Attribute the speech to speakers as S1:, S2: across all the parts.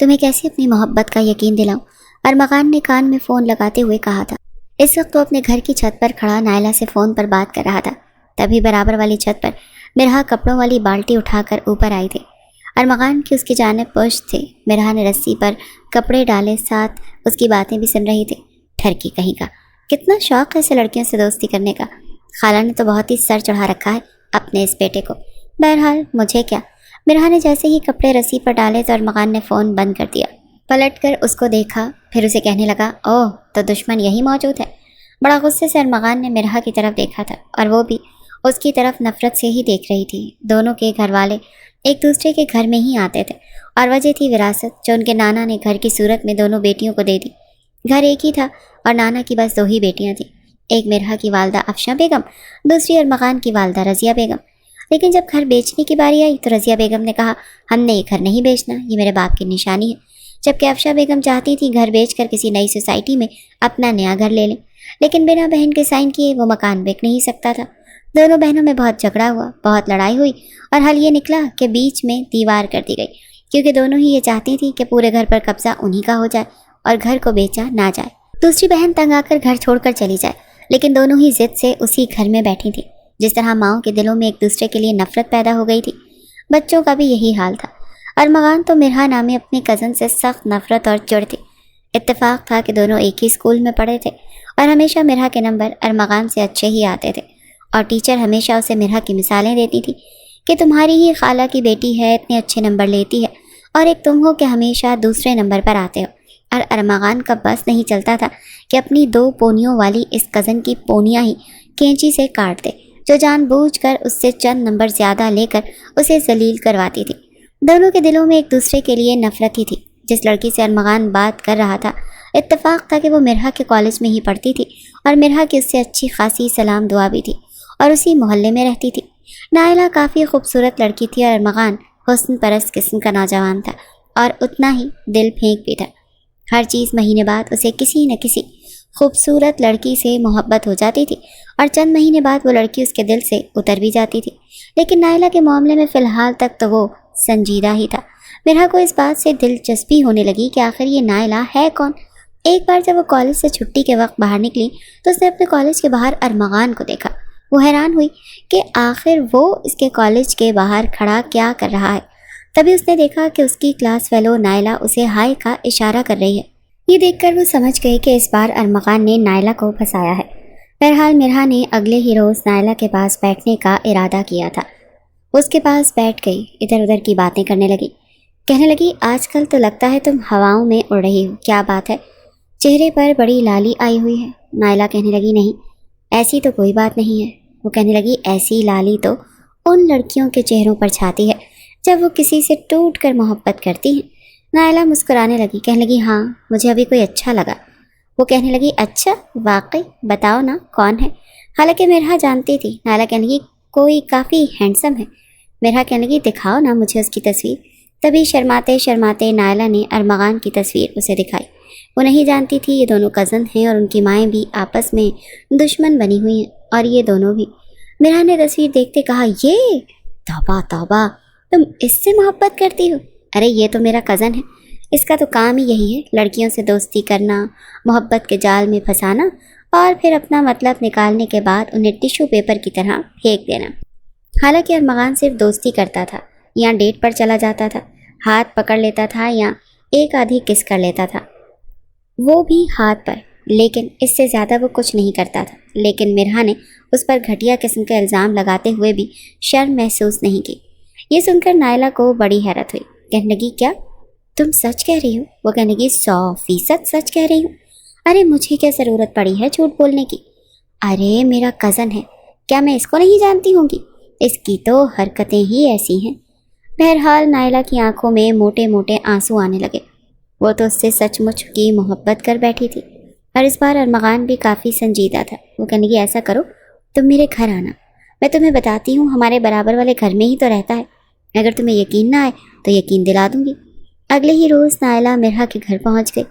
S1: تمہیں کیسے اپنی محبت کا یقین دلاؤں؟ ارمغان نے کان میں فون لگاتے ہوئے کہا تھا۔ اس وقت وہ اپنے گھر کی چھت پر کھڑا نائلہ سے فون پر بات کر رہا تھا۔ تبھی برابر والی چھت پر مرحا کپڑوں والی بالٹی اٹھا کر اوپر آئی تھی۔ ارمغان کی اس کی جانب پشت تھے۔ مرحا نے رسی پر کپڑے ڈالے، ساتھ اس کی باتیں بھی سن رہی تھی۔ ٹھرکی کہیں کا، کتنا شوق ہے اسے لڑکیوں سے دوستی کرنے کا۔ خالہ نے تو بہت ہی سر چڑھا رکھا ہے اپنے اس بیٹے کو۔ بہرحال مجھے کیا۔ مرحا نے جیسے ہی کپڑے رسی پر ڈالے تو ارمغان نے فون بند کر دیا۔ پلٹ کر اس کو دیکھا، پھر اسے کہنے لگا، اوہ تو دشمن یہی موجود ہے۔ بڑا غصے سے ارمغان نے مرحا کی طرف دیکھا تھا، اور وہ بھی اس کی طرف نفرت سے ہی دیکھ رہی تھی۔ دونوں کے گھر والے ایک دوسرے کے گھر میں ہی آتے تھے، اور وجہ تھی وراثت جو ان کے نانا نے گھر کی صورت میں دونوں بیٹیوں کو دے دی۔ گھر ایک ہی تھا اور نانا کی بس 2 ہی بیٹیاں تھیں، ایک مرحا کی والدہ افشاں بیگم، دوسری ارمغان کی والدہ رضیہ بیگم۔ لیکن جب گھر بیچنے کی باری آئی تو رضیہ بیگم نے کہا، ہم نے یہ گھر نہیں بیچنا، یہ میرے باپ کی نشانی ہے۔ جبکہ افشاں بیگم چاہتی تھی گھر بیچ کر کسی نئی سوسائٹی میں اپنا نیا گھر لے لیں، لیکن بنا بہن کے سائن کیے وہ مکان بک نہیں سکتا تھا۔ دونوں بہنوں میں بہت جھگڑا ہوا، بہت لڑائی ہوئی، اور حل یہ نکلا کہ بیچ میں دیوار کر دی گئی، کیونکہ دونوں ہی یہ چاہتی تھی کہ پورے گھر پر قبضہ انہی کا ہو جائے اور گھر کو بیچا نہ جائے۔ دوسری بہن تنگ آ کر گھر چھوڑ کر چلی جائے، لیکن دونوں ہی ضد سے اسی گھر میں بیٹھی تھی۔ جس طرح ماؤں کے دلوں میں ایک دوسرے کے لیے نفرت پیدا ہو گئی تھی، بچوں کا بھی یہی حال تھا۔ ارمغان تو مرحا نامی اپنے کزن سے سخت نفرت اور چڑ تھی۔ اتفاق تھا کہ دونوں ایک ہی اسکول میں پڑھے تھے، اور ہمیشہ مرحا کے نمبر ارمغان سے اچھے ہی آتے تھے، اور ٹیچر ہمیشہ اسے مرحا کی مثالیں دیتی تھی کہ تمہاری ہی خالہ کی بیٹی ہے، اتنے اچھے نمبر لیتی ہے، اور ایک تم ہو کہ ہمیشہ دوسرے نمبر پر آتے ہو۔ اور ارمغان کا بس نہیں چلتا تھا کہ اپنی 2 پونیوں والی اس کزن کی پونیاں ہی کینچی سے کاٹ دے، جو جان بوجھ کر اس سے چند نمبر زیادہ لے کر اسے ذلیل کرواتی تھی۔ دونوں کے دلوں میں ایک دوسرے کے لیے نفرت ہی تھی۔ جس لڑکی سے ارمغان بات کر رہا تھا، اتفاق تھا کہ وہ مرحا کے کالج میں ہی پڑھتی تھی، اور مرحا کی اس سے اچھی خاصی سلام دعا بھی تھی، اور اسی محلے میں رہتی تھی۔ نائلہ کافی خوبصورت لڑکی تھی، اور ارمغان حسن پرست قسم کا نوجوان تھا، اور اتنا ہی دل پھینک بھی تھا۔ ہر چیز مہینے بعد اسے کسی نہ کسی خوبصورت لڑکی سے محبت ہو جاتی تھی، اور چند مہینے بعد وہ لڑکی اس کے دل سے اتر بھی جاتی تھی۔ لیکن نائلہ کے معاملے میں فی الحال تک تو وہ سنجیدہ ہی تھا۔ مرحا کو اس بات سے دلچسپی ہونے لگی کہ آخر یہ نائلہ ہے کون۔ ایک بار جب وہ کالج سے چھٹی کے وقت باہر نکلی تو اس نے اپنے کالج کے باہر ارمغان کو دیکھا۔ وہ حیران ہوئی کہ آخر وہ اس کے کالج کے باہر کھڑا کیا کر رہا ہے۔ تبھی اس نے دیکھا کہ اس کی کلاس فیلو نائلہ اسے ہائے کا اشارہ کر رہی ہے۔ یہ دیکھ کر وہ سمجھ گئی کہ اس بار ارمغان نے نائلہ کو پھنسایا ہے۔ بہرحال مرحا نے اگلے ہی روز نائلہ کے پاس بیٹھنے کا ارادہ کیا تھا۔ اس کے پاس بیٹھ گئی، ادھر ادھر کی باتیں کرنے لگی۔ کہنے لگی، آج کل تو لگتا ہے تم ہواؤں میں اڑ رہی ہو، کیا بات ہے؟ چہرے پر بڑی لالی آئی ہوئی ہے۔ نائلہ کہنے لگی، نہیں ایسی تو کوئی بات نہیں ہے۔ وہ کہنے لگی، ایسی لالی تو ان لڑکیوں کے چہروں پر چھاتی ہے جب وہ کسی سے ٹوٹ کر محبت کرتی ہیں۔ نائلہ مسکرانے لگی، کہنے لگی، ہاں مجھے ابھی کوئی اچھا لگا۔ وہ کہنے لگی، اچھا واقعی، بتاؤ نا کون ہے؟ حالانکہ مرحا جانتی تھی۔ نائلہ کہنے لگی، کوئی کافی ہینڈسم ہے۔ مرحا کہنے لگی، دکھاؤ نا مجھے اس کی تصویر۔ تبھی شرماتے شرماتے نائلہ نے ارمغان کی تصویر اسے دکھائی۔ وہ نہیں جانتی تھی یہ دونوں کزن ہیں، اور ان کی مائیں بھی آپس میں دشمن بنی ہوئی ہیں، اور یہ دونوں بھی۔ مرحا نے تصویر دیکھتے کہا، یہ توبہ توبہ، تم اس سے محبت کرتی ہو؟ ارے یہ تو میرا کزن ہے، اس کا تو کام ہی یہی ہے، لڑکیوں سے دوستی کرنا، محبت کے جال میں پھنسانا، اور پھر اپنا مطلب نکالنے کے بعد انہیں ٹیشو پیپر کی طرح پھینک دینا۔ حالانکہ ارمغان صرف دوستی کرتا تھا، یا ڈیٹ پر چلا جاتا تھا، ہاتھ پکڑ لیتا تھا، یا ایک آدھی کس کر لیتا تھا، وہ بھی ہاتھ پر، لیکن اس سے زیادہ وہ کچھ نہیں کرتا تھا۔ لیکن مرحا نے اس پر گھٹیا قسم کا الزام لگاتے ہوئے بھی شرم محسوس نہیں کی۔ یہ سن کر نائلہ کو بڑی حیرت ہوئی۔ کہنے لگی، کیا تم سچ کہہ رہی ہو؟ وہ کہنے لگی، 100% سچ کہہ رہی ہوں۔ ارے مجھے کیا ضرورت پڑی ہے جھوٹ بولنے کی؟ ارے میرا کزن ہے، کیا میں اس کو نہیں جانتی ہوں گی؟ اس کی تو حرکتیں ہی ایسی ہیں۔ بہرحال نائلہ کی آنکھوں میں موٹے موٹے آنسو آنے لگے۔ وہ تو اس سے سچ مچ کی محبت کر بیٹھی تھی، اور اس بار ارمغان بھی کافی سنجیدہ تھا۔ وہ کہنے لگی، ایسا کرو تم میرے گھر آنا، میں تمہیں بتاتی ہوں، ہمارے برابر والے گھر میں ہی تو رہتا ہے، اگر تمہیں یقین نہ آئے تو یقین دلا دوں گی۔ اگلے ہی روز نائلہ مرحا کے گھر پہنچ گئی۔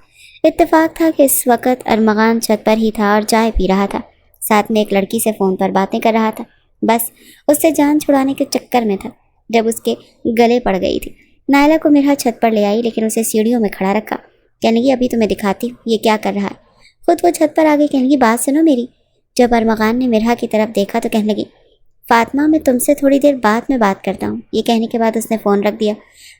S1: اتفاق تھا کہ اس وقت ارمغان چھت پر ہی تھا اور چائے پی رہا تھا، ساتھ میں ایک لڑکی سے فون پر باتیں کر رہا تھا۔ بس اس سے جان چھڑانے کے چکر میں تھا جب اس کے گلے پڑ گئی تھی۔ نائلہ کو میرا چھت پر لے آئی لیکن اسے سیڑھیوں میں کھڑا رکھا. کہنے لگی ابھی تمہیں دکھاتی ہوں یہ کیا کر رہا ہے. خود وہ چھت پر آ گئی. کہنے لگی بات سنو میری. جب ارمغان نے میرا کی طرف دیکھا تو کہنے لگی فاطمہ میں تم سے تھوڑی دیر بعد میں بات کرتا ہوں. یہ کہنے کے بعد اس نے فون رکھ دیا.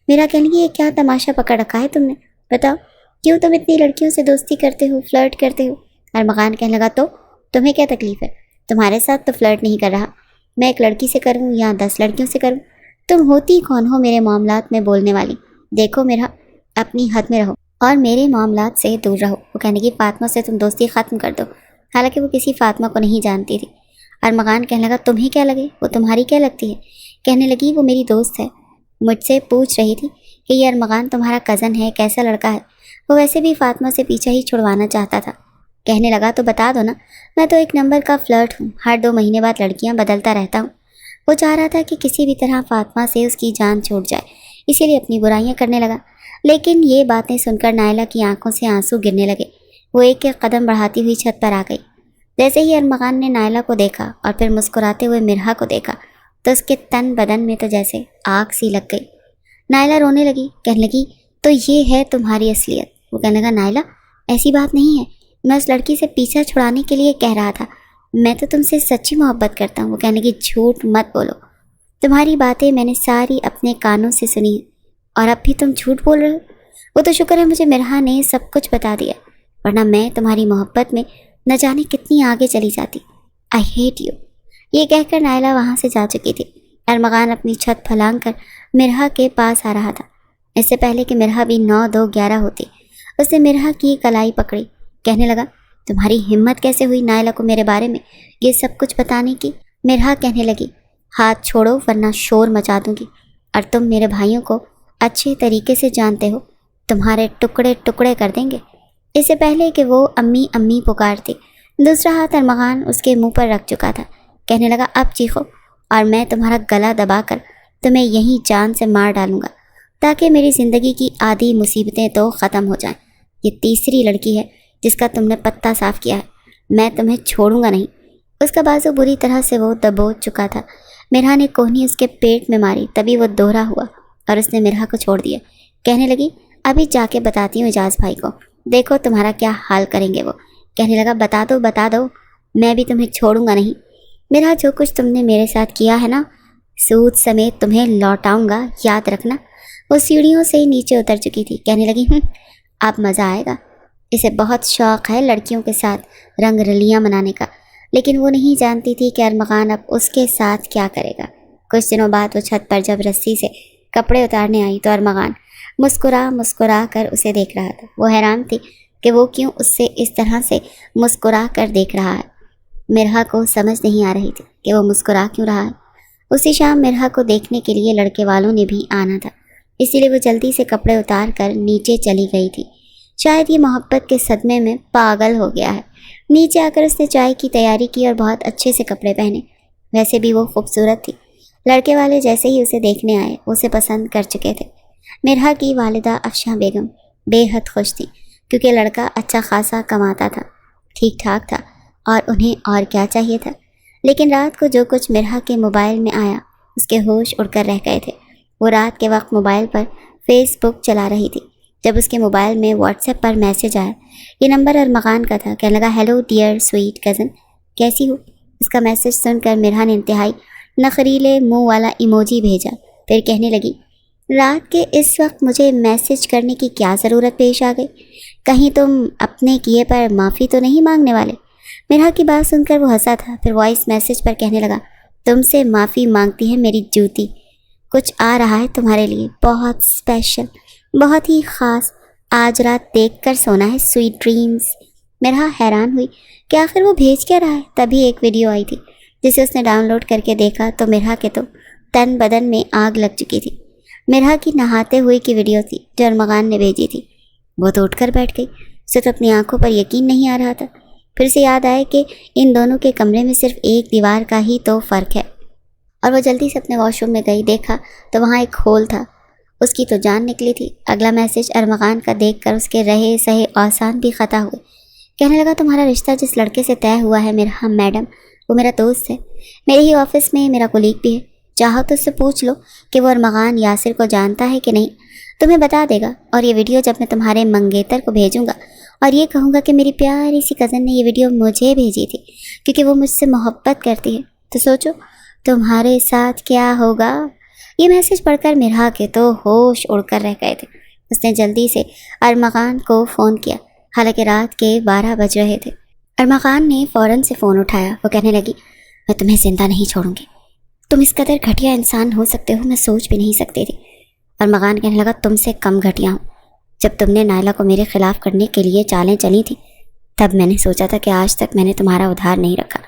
S1: میرا کہنے لگی یہ کیا تماشا پکڑ رکھا ہے تم نے, بتاؤ کیوں تم اتنی لڑکیوں سے دوستی کرتے ہو, فلرٹ کرتے ہو. ارمغان کہنے لگا تو تمہیں کیا تکلیف ہے, تمہارے ساتھ تو فلرٹ نہیں کر رہا, میں ایک لڑکی سے کروں یا 10 لڑکیوں سے کروں, تم ہوتی کون ہو میرے معاملات میں بولنے والی. دیکھو میرا اپنی حد میں رہو اور میرے معاملات سے دور رہو. وہ کہنے لگی فاطمہ سے تم دوستی ختم کر دو. حالانکہ وہ کسی فاطمہ کو نہیں جانتی تھی. ارمغان کہنے لگا تمہیں کیا لگے, وہ تمہاری کیا لگتی ہے. کہنے لگی وہ میری دوست ہے, مجھ سے پوچھ رہی تھی کہ یہ ارمغان تمہارا کزن ہے, کیسا لڑکا ہے. وہ ویسے بھی فاطمہ سے پیچھا ہی چھڑوانا چاہتا تھا. کہنے لگا تو بتا دو نا, میں تو ایک نمبر کا فلرٹ ہوں, ہر 2 مہینے بعد لڑکیاں بدلتا رہتا ہوں. وہ چاہ رہا تھا کہ کسی بھی طرح فاطمہ سے اس کی جان چھوٹ جائے, اسی لیے اپنی برائیاں کرنے لگا. لیکن یہ باتیں سن کر نائلہ کی آنکھوں سے آنسو گرنے لگے. وہ ایک ایک قدم بڑھاتی ہوئی چھت پر آ گئی. جیسے ہی ارمغان نے نائلہ کو دیکھا اور پھر مسکراتے ہوئے مرحا کو دیکھا تو اس کے تن بدن میں تو جیسے آگ سی لگ گئی. نائلہ رونے لگی. کہنے لگی تو یہ ہے تمہاری اصلیت. وہ کہنے لگا نائلہ ایسی بات نہیں ہے, میں اس لڑکی سے پیچھا چھڑانے کے لیے کہہ رہا تھا, میں تو تم سے سچی محبت کرتا ہوں. وہ کہنے لگی جھوٹ مت بولو, تمہاری باتیں میں نے ساری اپنے کانوں سے سنی اور اب بھی تم جھوٹ بول رہے ہو. وہ تو شکر ہے مجھے مرحا نے سب کچھ بتا دیا, ورنہ میں تمہاری محبت میں نہ جانے کتنی آگے چلی جاتی. I hate you. یہ کہہ کر نائلہ وہاں سے جا چکی تھی. ارمغان اپنی چھت پھلانگ کر مرحا کے پاس آ رہا تھا. اس سے پہلے کہ مرحا بھی 9-2-11 ہوتی, اس نے مرحا کی کلائی پکڑی. کہنے لگا تمہاری ہمت کیسے ہوئی نائلہ کو میرے بارے میں یہ سب کچھ بتانے کی. مرحا کہنے لگی ہاتھ چھوڑو ورنہ شور مچا دوں گی, اور تم میرے بھائیوں کو اچھے طریقے سے جانتے ہو, تمہارے ٹکڑے ٹکڑے کر دیں گے. اس سے پہلے کہ وہ امی امی پکارتی, دوسرا ہاتھ ارمغان اس کے منہ پر رکھ چکا تھا. کہنے لگا اب چیخو اور میں تمہارا گلا دبا کر تمہیں یہیں جان سے مار ڈالوں گا, تاکہ میری زندگی کی آدھی مصیبتیں تو ختم ہو جائیں. یہ تیسری لڑکی ہے جس کا تم نے پتہ صاف کیا ہے, میں تمہیں چھوڑوں گا نہیں. اس کا بازو بری طرح سے وہ دبوچ چکا تھا. مرحا نے کوہنی اس کے پیٹ میں ماری, تبھی وہ دوہرا ہوا اور اس نے مرحا کو چھوڑ دیا. کہنے لگی ابھی جا کے بتاتی ہوں اجاز بھائی کو, دیکھو تمہارا کیا حال کریں گے وہ. کہنے لگا بتا دو, میں بھی تمہیں چھوڑوں گا نہیں. مرحا جو کچھ تم نے میرے ساتھ کیا ہے نا, سود سمیت تمہیں لوٹاؤں گا, یاد رکھنا. وہ سیڑھیوں سے نیچے اتر چکی تھی. کہنے لگی اب مزہ آئے گا. اسے بہت شوق ہے لڑکیوں کے ساتھ رنگ رلیاں منانے کا, لیکن وہ نہیں جانتی تھی کہ ارمغان اب اس کے ساتھ کیا کرے گا. کچھ دنوں بعد وہ چھت پر جب رسی سے کپڑے اتارنے آئی تو ارمغان مسکرا کر اسے دیکھ رہا تھا. وہ حیران تھی کہ وہ کیوں اس سے اس طرح سے مسکرا کر دیکھ رہا ہے. مرحا کو سمجھ نہیں آ رہی تھی کہ وہ مسکرا کیوں رہا ہے. اسی شام مرحا کو دیکھنے کے لیے لڑکے والوں نے بھی آنا تھا, اسی لیے وہ جلدی سے کپڑے اتار کر نیچے چلی گئی تھی. شاید یہ محبت کے صدمے میں پاگل ہو گیا ہے. نیچے آ کر اس نے چائے کی تیاری کی اور بہت اچھے سے کپڑے پہنے. ویسے بھی وہ خوبصورت تھی. لڑکے والے جیسے ہی اسے دیکھنے آئے اسے پسند کر چکے تھے. مرحا کی والدہ افشاں بیگم بے حد خوش تھی, کیونکہ لڑکا اچھا خاصا کماتا تھا, ٹھیک ٹھاک تھا, اور انہیں اور کیا چاہیے تھا. لیکن رات کو جو کچھ مرحا کے موبائل میں آیا اس کے ہوش اڑ کر رہ گئے تھے. وہ رات کے وقت موبائل پر فیس بک چلا رہی تھی جب اس کے موبائل میں واٹس ایپ پر میسج آیا. یہ نمبر ارمغان کا تھا. کہنے لگا ہیلو ڈیئر سویٹ کزن, کیسی ہو. اس کا میسج سن کر مرحا نے انتہائی نخریلے منہ والا ایموجی بھیجا. پھر کہنے لگی رات کے اس وقت مجھے میسج کرنے کی کیا ضرورت پیش آ گئی, کہیں تم اپنے کیے پر معافی تو نہیں مانگنے والے. مرحا کی بات سن کر وہ ہنسا تھا. پھر وائس میسج پر کہنے لگا تم سے معافی مانگتی ہے میری جوتی, کچھ آ رہا ہے تمہارے لیے, بہت اسپیشل, بہت ہی خاص. آج رات دیکھ کر سونا ہے, سویٹ ڈریمز. مرحا حیران ہوئی کہ آخر وہ بھیج کیا رہا ہے. تبھی ایک ویڈیو آئی تھی جسے اس نے ڈاؤن لوڈ کر کے دیکھا تو مرحا کے تو تن بدن میں آگ لگ چکی تھی. مرحا کی نہاتے ہوئے کی ویڈیو تھی جو ارمغان نے بھیجی تھی. وہ تو اٹھ کر بیٹھ گئی. اسے تو اپنی آنکھوں پر یقین نہیں آ رہا تھا. پھر سے یاد آئے کہ ان دونوں کے کمرے میں صرف ایک دیوار کا ہی تو فرق ہے, اور وہ جلدی سے اپنے واش روم میں گئی. دیکھا تو وہاں ایک ہول تھا. اس کی تو جان نکلی تھی. اگلا میسج ارمغان کا دیکھ کر اس کے رہے سہے آسان بھی خطا ہوئے. کہنے لگا تمہارا رشتہ جس لڑکے سے طے ہوا ہے مرحا میڈم, وہ میرا دوست ہے, میرے ہی آفس میں میرا کولیگ بھی ہے. چاہو تو اس سے پوچھ لو کہ وہ ارمغان یاسر کو جانتا ہے کہ نہیں، تمہیں بتا دے گا۔ اور یہ ویڈیو جب میں تمہارے منگیتر کو بھیجوں گا اور یہ کہوں گا کہ میری پیاری سی کزن نے یہ ویڈیو مجھے بھیجی تھی کیونکہ وہ مجھ سے محبت کرتی ہے، تو سوچو تمہارے ساتھ کیا ہوگا۔ یہ میسج پڑھ کر مرحا کے تو ہوش اڑ کر رہ گئے تھے۔ اس نے جلدی سے ارمغان کو فون کیا، حالانکہ رات کے 12 بج رہے تھے۔ ارمغان نے فوراً سے فون اٹھایا۔ وہ کہنے لگی، میں تمہیں زندہ نہیں چھوڑوں گی، تم اس قدر گھٹیا انسان ہو سکتے ہو میں سوچ بھی نہیں سکتی تھی۔ ارمغان کہنے لگا، تم سے کم گھٹیا ہوں۔ جب تم نے نائلہ کو میرے خلاف کرنے کے لیے چالیں چلی تھیں تب میں نے سوچا تھا کہ آج تک میں نے تمہارا ادھار نہیں رکھا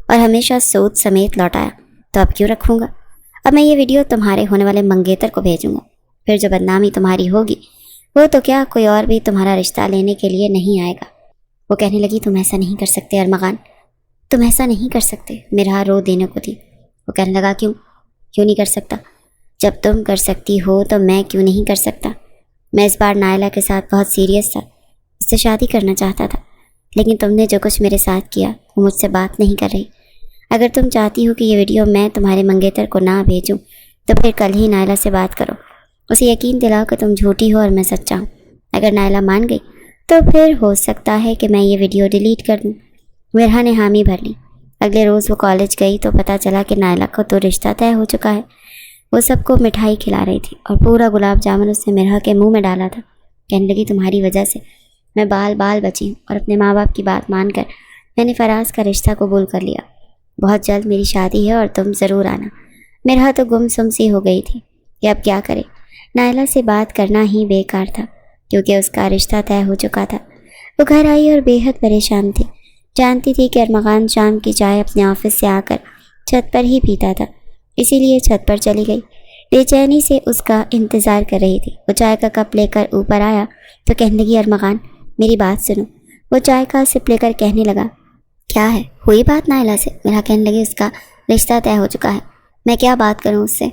S1: اور ہمیشہ سود سمیت لوٹایا، تو اب کیوں رکھوں گا۔ اب میں یہ ویڈیو تمہارے ہونے والے منگیتر کو بھیجوں گا، پھر جو بدنامی تمہاری ہوگی وہ تو کیا کوئی اور بھی تمہارا رشتہ لینے کے لیے نہیں آئے گا۔ وہ کہنے لگی، تم ایسا نہیں کر سکتے ارمغان، تم ایسا نہیں کر سکتے۔ مرحا رو دینے کو تھی۔ وہ کہنے لگا، کیوں نہیں کر سکتا؟ جب تم کر سکتی ہو تو میں کیوں نہیں کر سکتا؟ میں اس بار نائلہ کے ساتھ بہت سیریس تھا، اس سے شادی کرنا چاہتا تھا، لیکن تم نے جو کچھ میرے ساتھ کیا وہ مجھ سے بات نہیں کر رہی۔ اگر تم چاہتی ہو کہ یہ ویڈیو میں تمہارے منگیتر کو نہ بھیجوں تو پھر کل ہی نائلہ سے بات کرو، اسے یقین دلاؤ کہ تم جھوٹی ہو اور میں سچا ہوں۔ اگر نائلہ مان گئی تو پھر ہو سکتا ہے کہ میں یہ ویڈیو ڈیلیٹ کر دوں۔ مرحا نے حامی بھر لی۔ اگلے روز وہ کالج گئی تو پتہ چلا کہ نائلہ کو تو رشتہ طے ہو چکا ہے۔ وہ سب کو مٹھائی کھلا رہی تھی اور پورا گلاب جامن اس نے مرحا کے منہ میں ڈالا تھا۔ کہنے لگی، تمہاری وجہ سے میں بال بچی ہوں اور اپنے ماں باپ کی بات مان کر میں نے فراز کا رشتہ قبول کر لیا۔ بہت جلد میری شادی ہے اور تم ضرور آنا۔ مرحا تو گم سم سی ہو گئی تھی کہ اب کیا کرے۔ نائلہ سے بات کرنا ہی بیکار تھا کیونکہ اس کا رشتہ طے ہو چکا تھا۔ وہ گھر آئی اور بے حد پریشان تھی۔ جانتی تھی کہ ارمغان شام کی چائے اپنے آفس سے آ کر چھت پر ہی پیتا تھا، اسی لیے چھت پر چلی گئی۔ بے چینی سے اس کا انتظار کر رہی تھی۔ وہ چائے کا کپ لے کر اوپر آیا تو کہنے لگی، ارمغان میری بات سنو۔ وہ چائے کا سپ لے کر کہنے لگا، کیا ہے؟ ہوئی بات نائلہ سے؟ مرحا کہنے لگی، اس کا رشتہ طے ہو چکا ہے، میں کیا بات کروں اس سے؟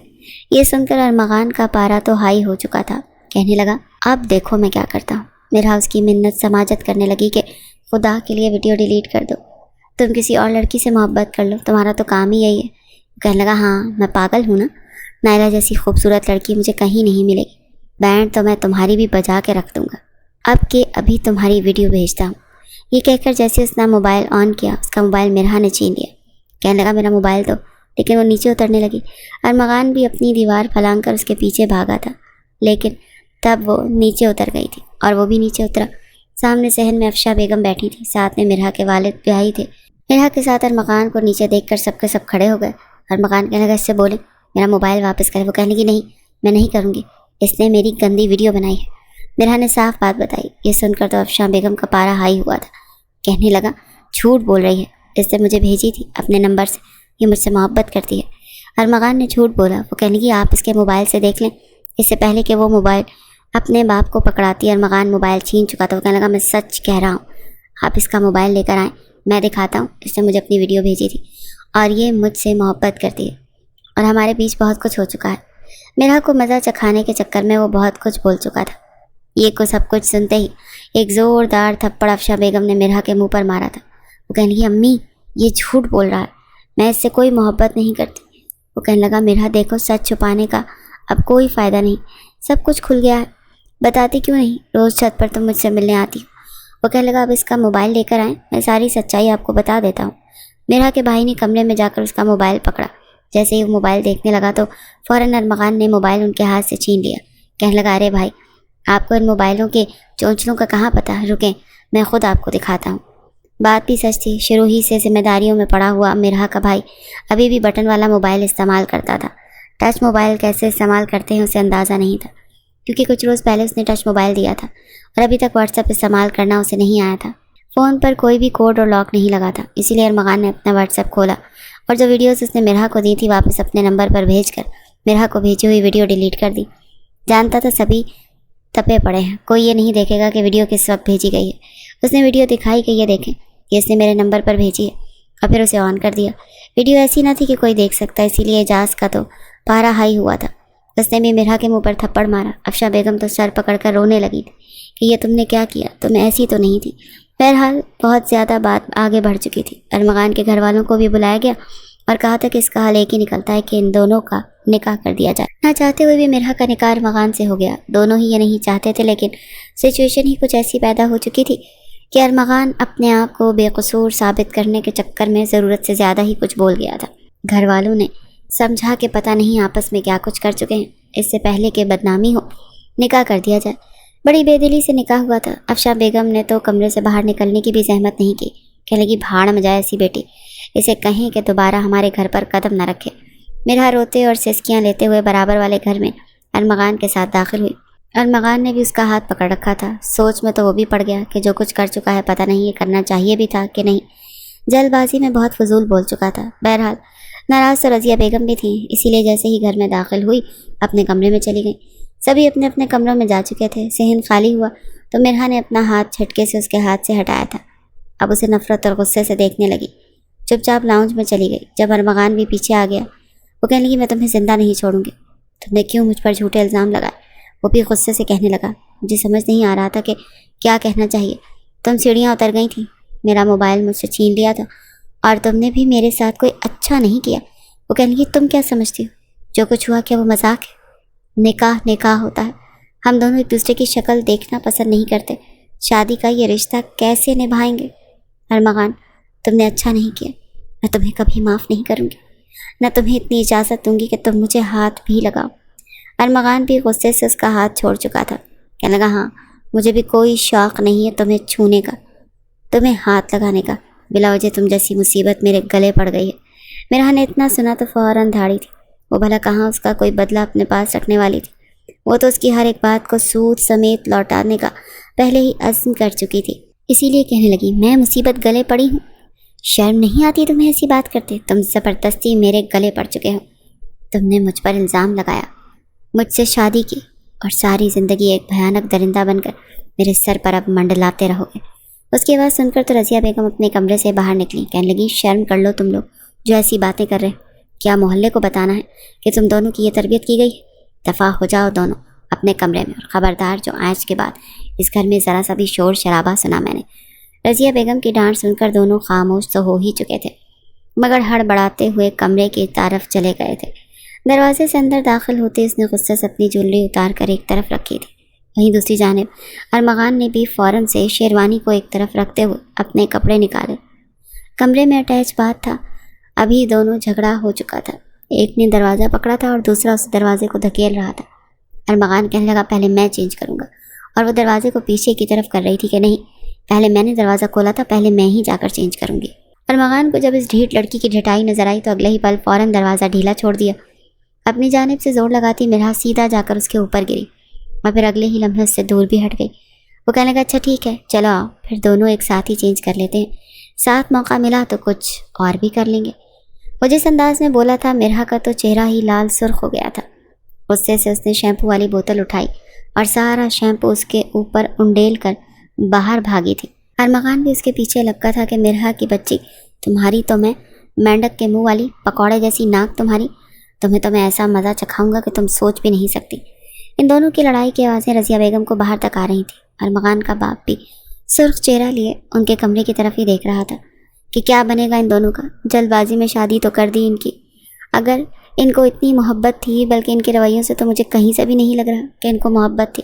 S1: یہ سن کر ارمغان کا پارا تو ہائی ہو چکا تھا۔ کہنے لگا، اب دیکھو میں کیا کرتا ہوں۔ مرحا اس کی منت سماجت کرنے لگی کہ خدا کے لیے ویڈیو ڈیلیٹ کر دو، تم کسی اور لڑکی سے محبت کر لو، تمہارا تو کام ہی یہی ہے۔ کہنے لگا، ہاں میں پاگل ہوں نا، نائلہ جیسی خوبصورت لڑکی مجھے کہیں نہیں ملے گی، بینڈ تو میں تمہاری بھی بجا کے رکھ دوں گا، اب کہ ابھی تمہاری ویڈیو بھیجتا ہوں۔ یہ کہہ کر جیسے اس نے موبائل آن کیا، اس کا موبائل مرحا نے چھین لیا۔ کہنے لگا، میرا موبائل دو، لیکن وہ نیچے اترنے لگی۔ ارمغان بھی اپنی دیوار پھلانگ کر اس کے پیچھے بھاگا تھا، لیکن تب وہ نیچے اتر گئی تھی اور وہ بھی نیچے اترا۔ سامنے صحن میں افشا بیگم بیٹھی تھی، ساتھ میں مرحا کے والد بھائی تھے۔ مرحا کے ساتھ ارمغان کو نیچے دیکھ کر سب کے سب کھڑے ہو گئے۔ ارمغان کہنے لگا، اس سے بولے میرا موبائل واپس کرے۔ وہ کہنے کی، نہیں میں نہیں کروں گی، اس نے میری گندی ویڈیو بنائی ہے۔ مرحا نے صاف بات بتائی۔ یہ سن کر تو افشا بیگم کا پارا ہائی ہوا تھا۔ کہنے لگا، جھوٹ بول رہی ہے، اس نے مجھے بھیجی تھی اپنے نمبر سے، یہ مجھ سے محبت کرتی ہے۔ ارمغان نے جھوٹ بولا۔ وہ کہنے کی، آپ اس کے موبائل سے دیکھ لیں۔ اس سے پہلے کہ وہ موبائل اپنے باپ کو پکڑاتی، ارمغان موبائل چھین چکا تھا۔ وہ کہنے لگا، میں سچ کہہ رہا ہوں، آپ اس کا موبائل لے کر آئیں، میں دکھاتا ہوں، اس نے مجھے اپنی ویڈیو بھیجی تھی اور یہ مجھ سے محبت کرتی ہے اور ہمارے بیچ بہت کچھ ہو چکا ہے۔ مرحا کو مزہ چکھانے کے چکر میں وہ بہت کچھ بول چکا تھا۔ یہ کو سب کچھ سنتے ہی ایک زوردار تھپڑ افشا بیگم نے مرحا کے منہ پر مارا تھا۔ وہ کہنے لگی، امی یہ جھوٹ بول رہا ہے، میں اس سے کوئی محبت نہیں کرتی۔ وہ کہنے لگا، مرحا دیکھو، سچ چھپانے کا اب کوئی فائدہ نہیں، سب کچھ کھل گیا ہے، بتاتی کیوں نہیں؟ روز چھت پر تم مجھ سے ملنے آتی ہو۔ وہ کہنے لگا، اب اس کا موبائل لے کر آئیں، میں ساری سچائی آپ کو بتا دیتا ہوں۔ مرحا کے بھائی نے کمرے میں جا کر اس کا موبائل پکڑا۔ جیسے ہی وہ موبائل دیکھنے لگا تو فوراً ارمغان نے موبائل ان کے ہاتھ سے چھین لیا۔ کہنے لگا، ارے بھائی، آپ کو ان موبائلوں کے چونچلوں کا کہاں پتہ، رکیں میں خود آپ کو دکھاتا ہوں۔ بات بھی سچ تھی، شروع ہی سے ذمہ داریوں میں پڑا ہوا مرحا کا بھائی ابھی بھی بٹن والا موبائل استعمال کرتا تھا۔ ٹچ موبائل کیسے استعمال کرتے ہیں اسے اندازہ نہیں تھا، کیونکہ کچھ روز پہلے اس نے ٹچ موبائل دیا تھا اور ابھی تک واٹس ایپ استعمال کرنا اسے نہیں آیا تھا۔ فون پر کوئی بھی کوڈ اور لاک نہیں لگا تھا، اسی لیے ارمغان نے اپنا واٹس ایپ کھولا اور جو ویڈیوز اس نے مرحا کو دی تھی واپس اپنے نمبر پر بھیج کر مرحا کو بھیجی ہوئی ویڈیو ڈیلیٹ کر دی۔ جانتا تھا سبھی تپے پڑے ہیں، کوئی یہ نہیں دیکھے گا کہ ویڈیو کس وقت بھیجی گئی ہے۔ اس نے ویڈیو دکھائی کہ یہ دیکھیں، یہ اس نے میرے نمبر پر بھیجی ہے، اور پھر اسے آن کر دیا۔ ویڈیو ایسی نہ تھی کہ کوئی دیکھ سکتا، اسی لیے اعجاز کا تو پارا ہائی ہوا تھا۔ اس نے بھی مرحا کے منہ پر تھپڑ مارا۔ افشا بیگم تو سر پکڑ کر رونے لگی کہ یہ تم نے کیا کیا، تم ایسی تو نہیں تھی۔ بہرحال بہت زیادہ بات آگے بڑھ چکی تھی۔ ارمغان کے گھر والوں کو بھی بلایا گیا اور کہا تھا کہ اس کا حل ایک ہی نکلتا ہے کہ ان دونوں کا نکاح کر دیا جائے۔ نہ چاہتے ہوئے بھی مرحا کا نکاح ارمغان سے ہو گیا۔ دونوں ہی یہ نہیں چاہتے تھے، لیکن سچویشن ہی کچھ ایسی پیدا ہو چکی تھی کہ ارمغان اپنے آپ کو بے قصور ثابت کرنے کے چکر میں ضرورت سے زیادہ ہی کچھ بول گیا تھا۔ گھر والوں نے سمجھا کہ پتہ نہیں آپس میں کیا کچھ کر چکے ہیں، اس سے پہلے کہ بدنامی ہو نکاح کر دیا جائے۔ بڑی بے دلی سے نکاح ہوا تھا۔ افشاں بیگم نے تو کمرے سے باہر نکلنے کی بھی زحمت نہیں کی۔ کہنے لگی بھاڑ میں جائے ایسی بیٹی، اسے کہیں کہ دوبارہ ہمارے گھر پر قدم نہ رکھے۔ مرحا روتے اور سسکیاں لیتے ہوئے برابر والے گھر میں ارمغان کے ساتھ داخل ہوئی۔ ارمغان نے بھی اس کا ہاتھ پکڑ رکھا تھا۔ سوچ میں تو وہ بھی پڑ گیا کہ جو کچھ کر چکا ہے پتہ نہیں یہ کرنا چاہیے بھی تھا کہ نہیں۔ جلد بازی میں بہت فضول بول چکا تھا۔ بہرحال ناراض تو رضیہ بیگم بھی تھیں، اسی لیے جیسے ہی گھر میں داخل ہوئی اپنے کمرے میں چلی گئی۔ سبھی اپنے اپنے کمروں میں جا چکے تھے۔ صحن خالی ہوا تو مرحا نے اپنا ہاتھ جھٹکے سے اس کے ہاتھ سے ہٹایا تھا۔ اب اسے نفرت اور غصے سے دیکھنے لگی۔ چپ چاپ لاؤنج میں چلی گئی۔ جب ارمغان بھی پیچھے آ گیا، وہ کہنے لگی میں تمہیں زندہ نہیں چھوڑوں گی، تم نے کیوں مجھ پر جھوٹے الزام لگائے؟ وہ بھی غصے سے کہنے لگا، مجھے سمجھ نہیں آ رہا تھا کہ کیا کہنا چاہیے۔ تم سیڑھیاں اتر گئی تھیں، میرا موبائل مجھ سے چھین لیا تھا، اور تم نے بھی میرے ساتھ کوئی اچھا نہیں کیا۔ وہ کہنے لگی تم کیا سمجھتی ہو؟ جو کچھ ہوا کیا وہ مذاق ہے؟ نکاح نکاح ہوتا ہے، ہم دونوں ایک دوسرے کی شکل دیکھنا پسند نہیں کرتے، شادی کا یہ رشتہ کیسے نبھائیں گے؟ ارمغان تم نے اچھا نہیں کیا، میں تمہیں کبھی معاف نہیں کروں گی، نہ تمہیں اتنی اجازت دوں گی کہ تم مجھے ہاتھ بھی لگاؤ۔ ارمغان بھی غصے سے اس کا ہاتھ چھوڑ چکا تھا۔ کہنے لگا ہاں مجھے بھی کوئی شوق نہیں ہے تمہیں چھونے کا، تمہیں ہاتھ لگانے کا، بلا وجہ تم جیسی مصیبت میرے گلے پڑ گئی ہے۔ مرحا نے اتنا سنا تو فوراً دھاڑی تھی۔ وہ بھلا کہاں اس کا کوئی بدلہ اپنے پاس رکھنے والی تھی، وہ تو اس کی ہر ایک بات کو سود سمیت لوٹانے کا پہلے ہی عزم کر چکی تھی۔ اسی لیے کہنے لگی میں مصیبت گلے پڑی ہوں؟ شرم نہیں آتی تمہیں ایسی بات کرتے؟ تم زبردستی میرے گلے پڑ چکے ہو، تم نے مجھ پر الزام لگایا، مجھ سے شادی کی، اور ساری زندگی ایک بھیانک درندہ بن کر میرے سر پر اب منڈلاتے رہو گے۔ اس کی آواز سن کر تو رضیہ بیگم اپنے کمرے سے باہر نکلی۔ کہنے لگی شرم کر لو تم لوگ جو ایسی باتیں کر رہے، کیا محلے کو بتانا ہے کہ تم دونوں کی یہ تربیت کی گئی؟ دفع ہو جاؤ دونوں اپنے کمرے میں، اور خبردار جو آج کے بعد اس گھر میں ذرا سا بھی شور شرابہ سنا میں نے۔ رضیہ بیگم کی ڈانٹ سن کر دونوں خاموش تو ہو ہی چکے تھے، مگر ہڑبڑاتے ہوئے کمرے کی طرف چلے گئے تھے۔ دروازے سے اندر داخل ہوتے اس نے غصے سے اپنی جولری اتار کر ایک طرف رکھی تھی۔ وہیں دوسری جانب ارمغان نے بھی فوراً سے شیروانی کو ایک طرف رکھتے ہوئے اپنے کپڑے نکالے۔ کمرے میں اٹیچ باتھ تھا، ابھی دونوں جھگڑا ہو چکا تھا۔ ایک نے دروازہ پکڑا تھا اور دوسرا اس دروازے کو دھکیل رہا تھا۔ ارمغان کہنے لگا پہلے میں چینج کروں گا، اور وہ دروازے کو پیچھے کی طرف کر رہی تھی کہ نہیں پہلے میں نے دروازہ کھولا تھا، پہلے میں ہی جا کر چینج کروں گی۔ ارمغان کو جب اس ڈھیٹ لڑکی کی ڈھٹائی نظر آئی تو اگلے ہی پل فوراً دروازہ ڈھیلا چھوڑ دیا۔ اپنی جانب سے زور لگاتی مرحا سیدھا جا کر اس کے اوپر گری اور پھر اگلے ہی لمحے اس سے دور بھی ہٹ گئی۔ وہ کہنے لگا اچھا ٹھیک ہے چلو آؤ، پھر دونوں ایک ساتھ ہی چینج کر لیتے ہیں، ساتھ موقع ملا تو کچھ اور بھی کر لیں گے۔ وہ جس انداز میں بولا تھا مرحا کا تو چہرہ ہی لال سرخ ہو گیا تھا۔ غصے سے اس نے شیمپو والی بوتل اٹھائی اور سارا شیمپو اس کے اوپر انڈیل کر باہر بھاگی تھی۔ ارمغان بھی اس کے پیچھے لگا تھا کہ مرحا کی بچی تمہاری تو میں مینڈک کے منہ والی پکوڑے جیسی ناک تمہاری، تمہیں تو میں ایسا مزہ چکھاؤں گا کہ تم سوچ بھی نہیں سکتی۔ ان دونوں کی لڑائی کی آوازیں رضیہ بیگم کو باہر تک آ رہی تھیں۔ ارمغان کا باپ بھی سرخ چہرہ لیے ان کے کمرے کی طرف ہی دیکھ رہا تھا کہ کیا بنے گا ان دونوں کا۔ جلد بازی میں شادی تو کر دی ان کی، اگر ان کو اتنی محبت تھی، بلکہ ان کے رویوں سے تو مجھے کہیں سے بھی نہیں لگ رہا کہ ان کو محبت تھی۔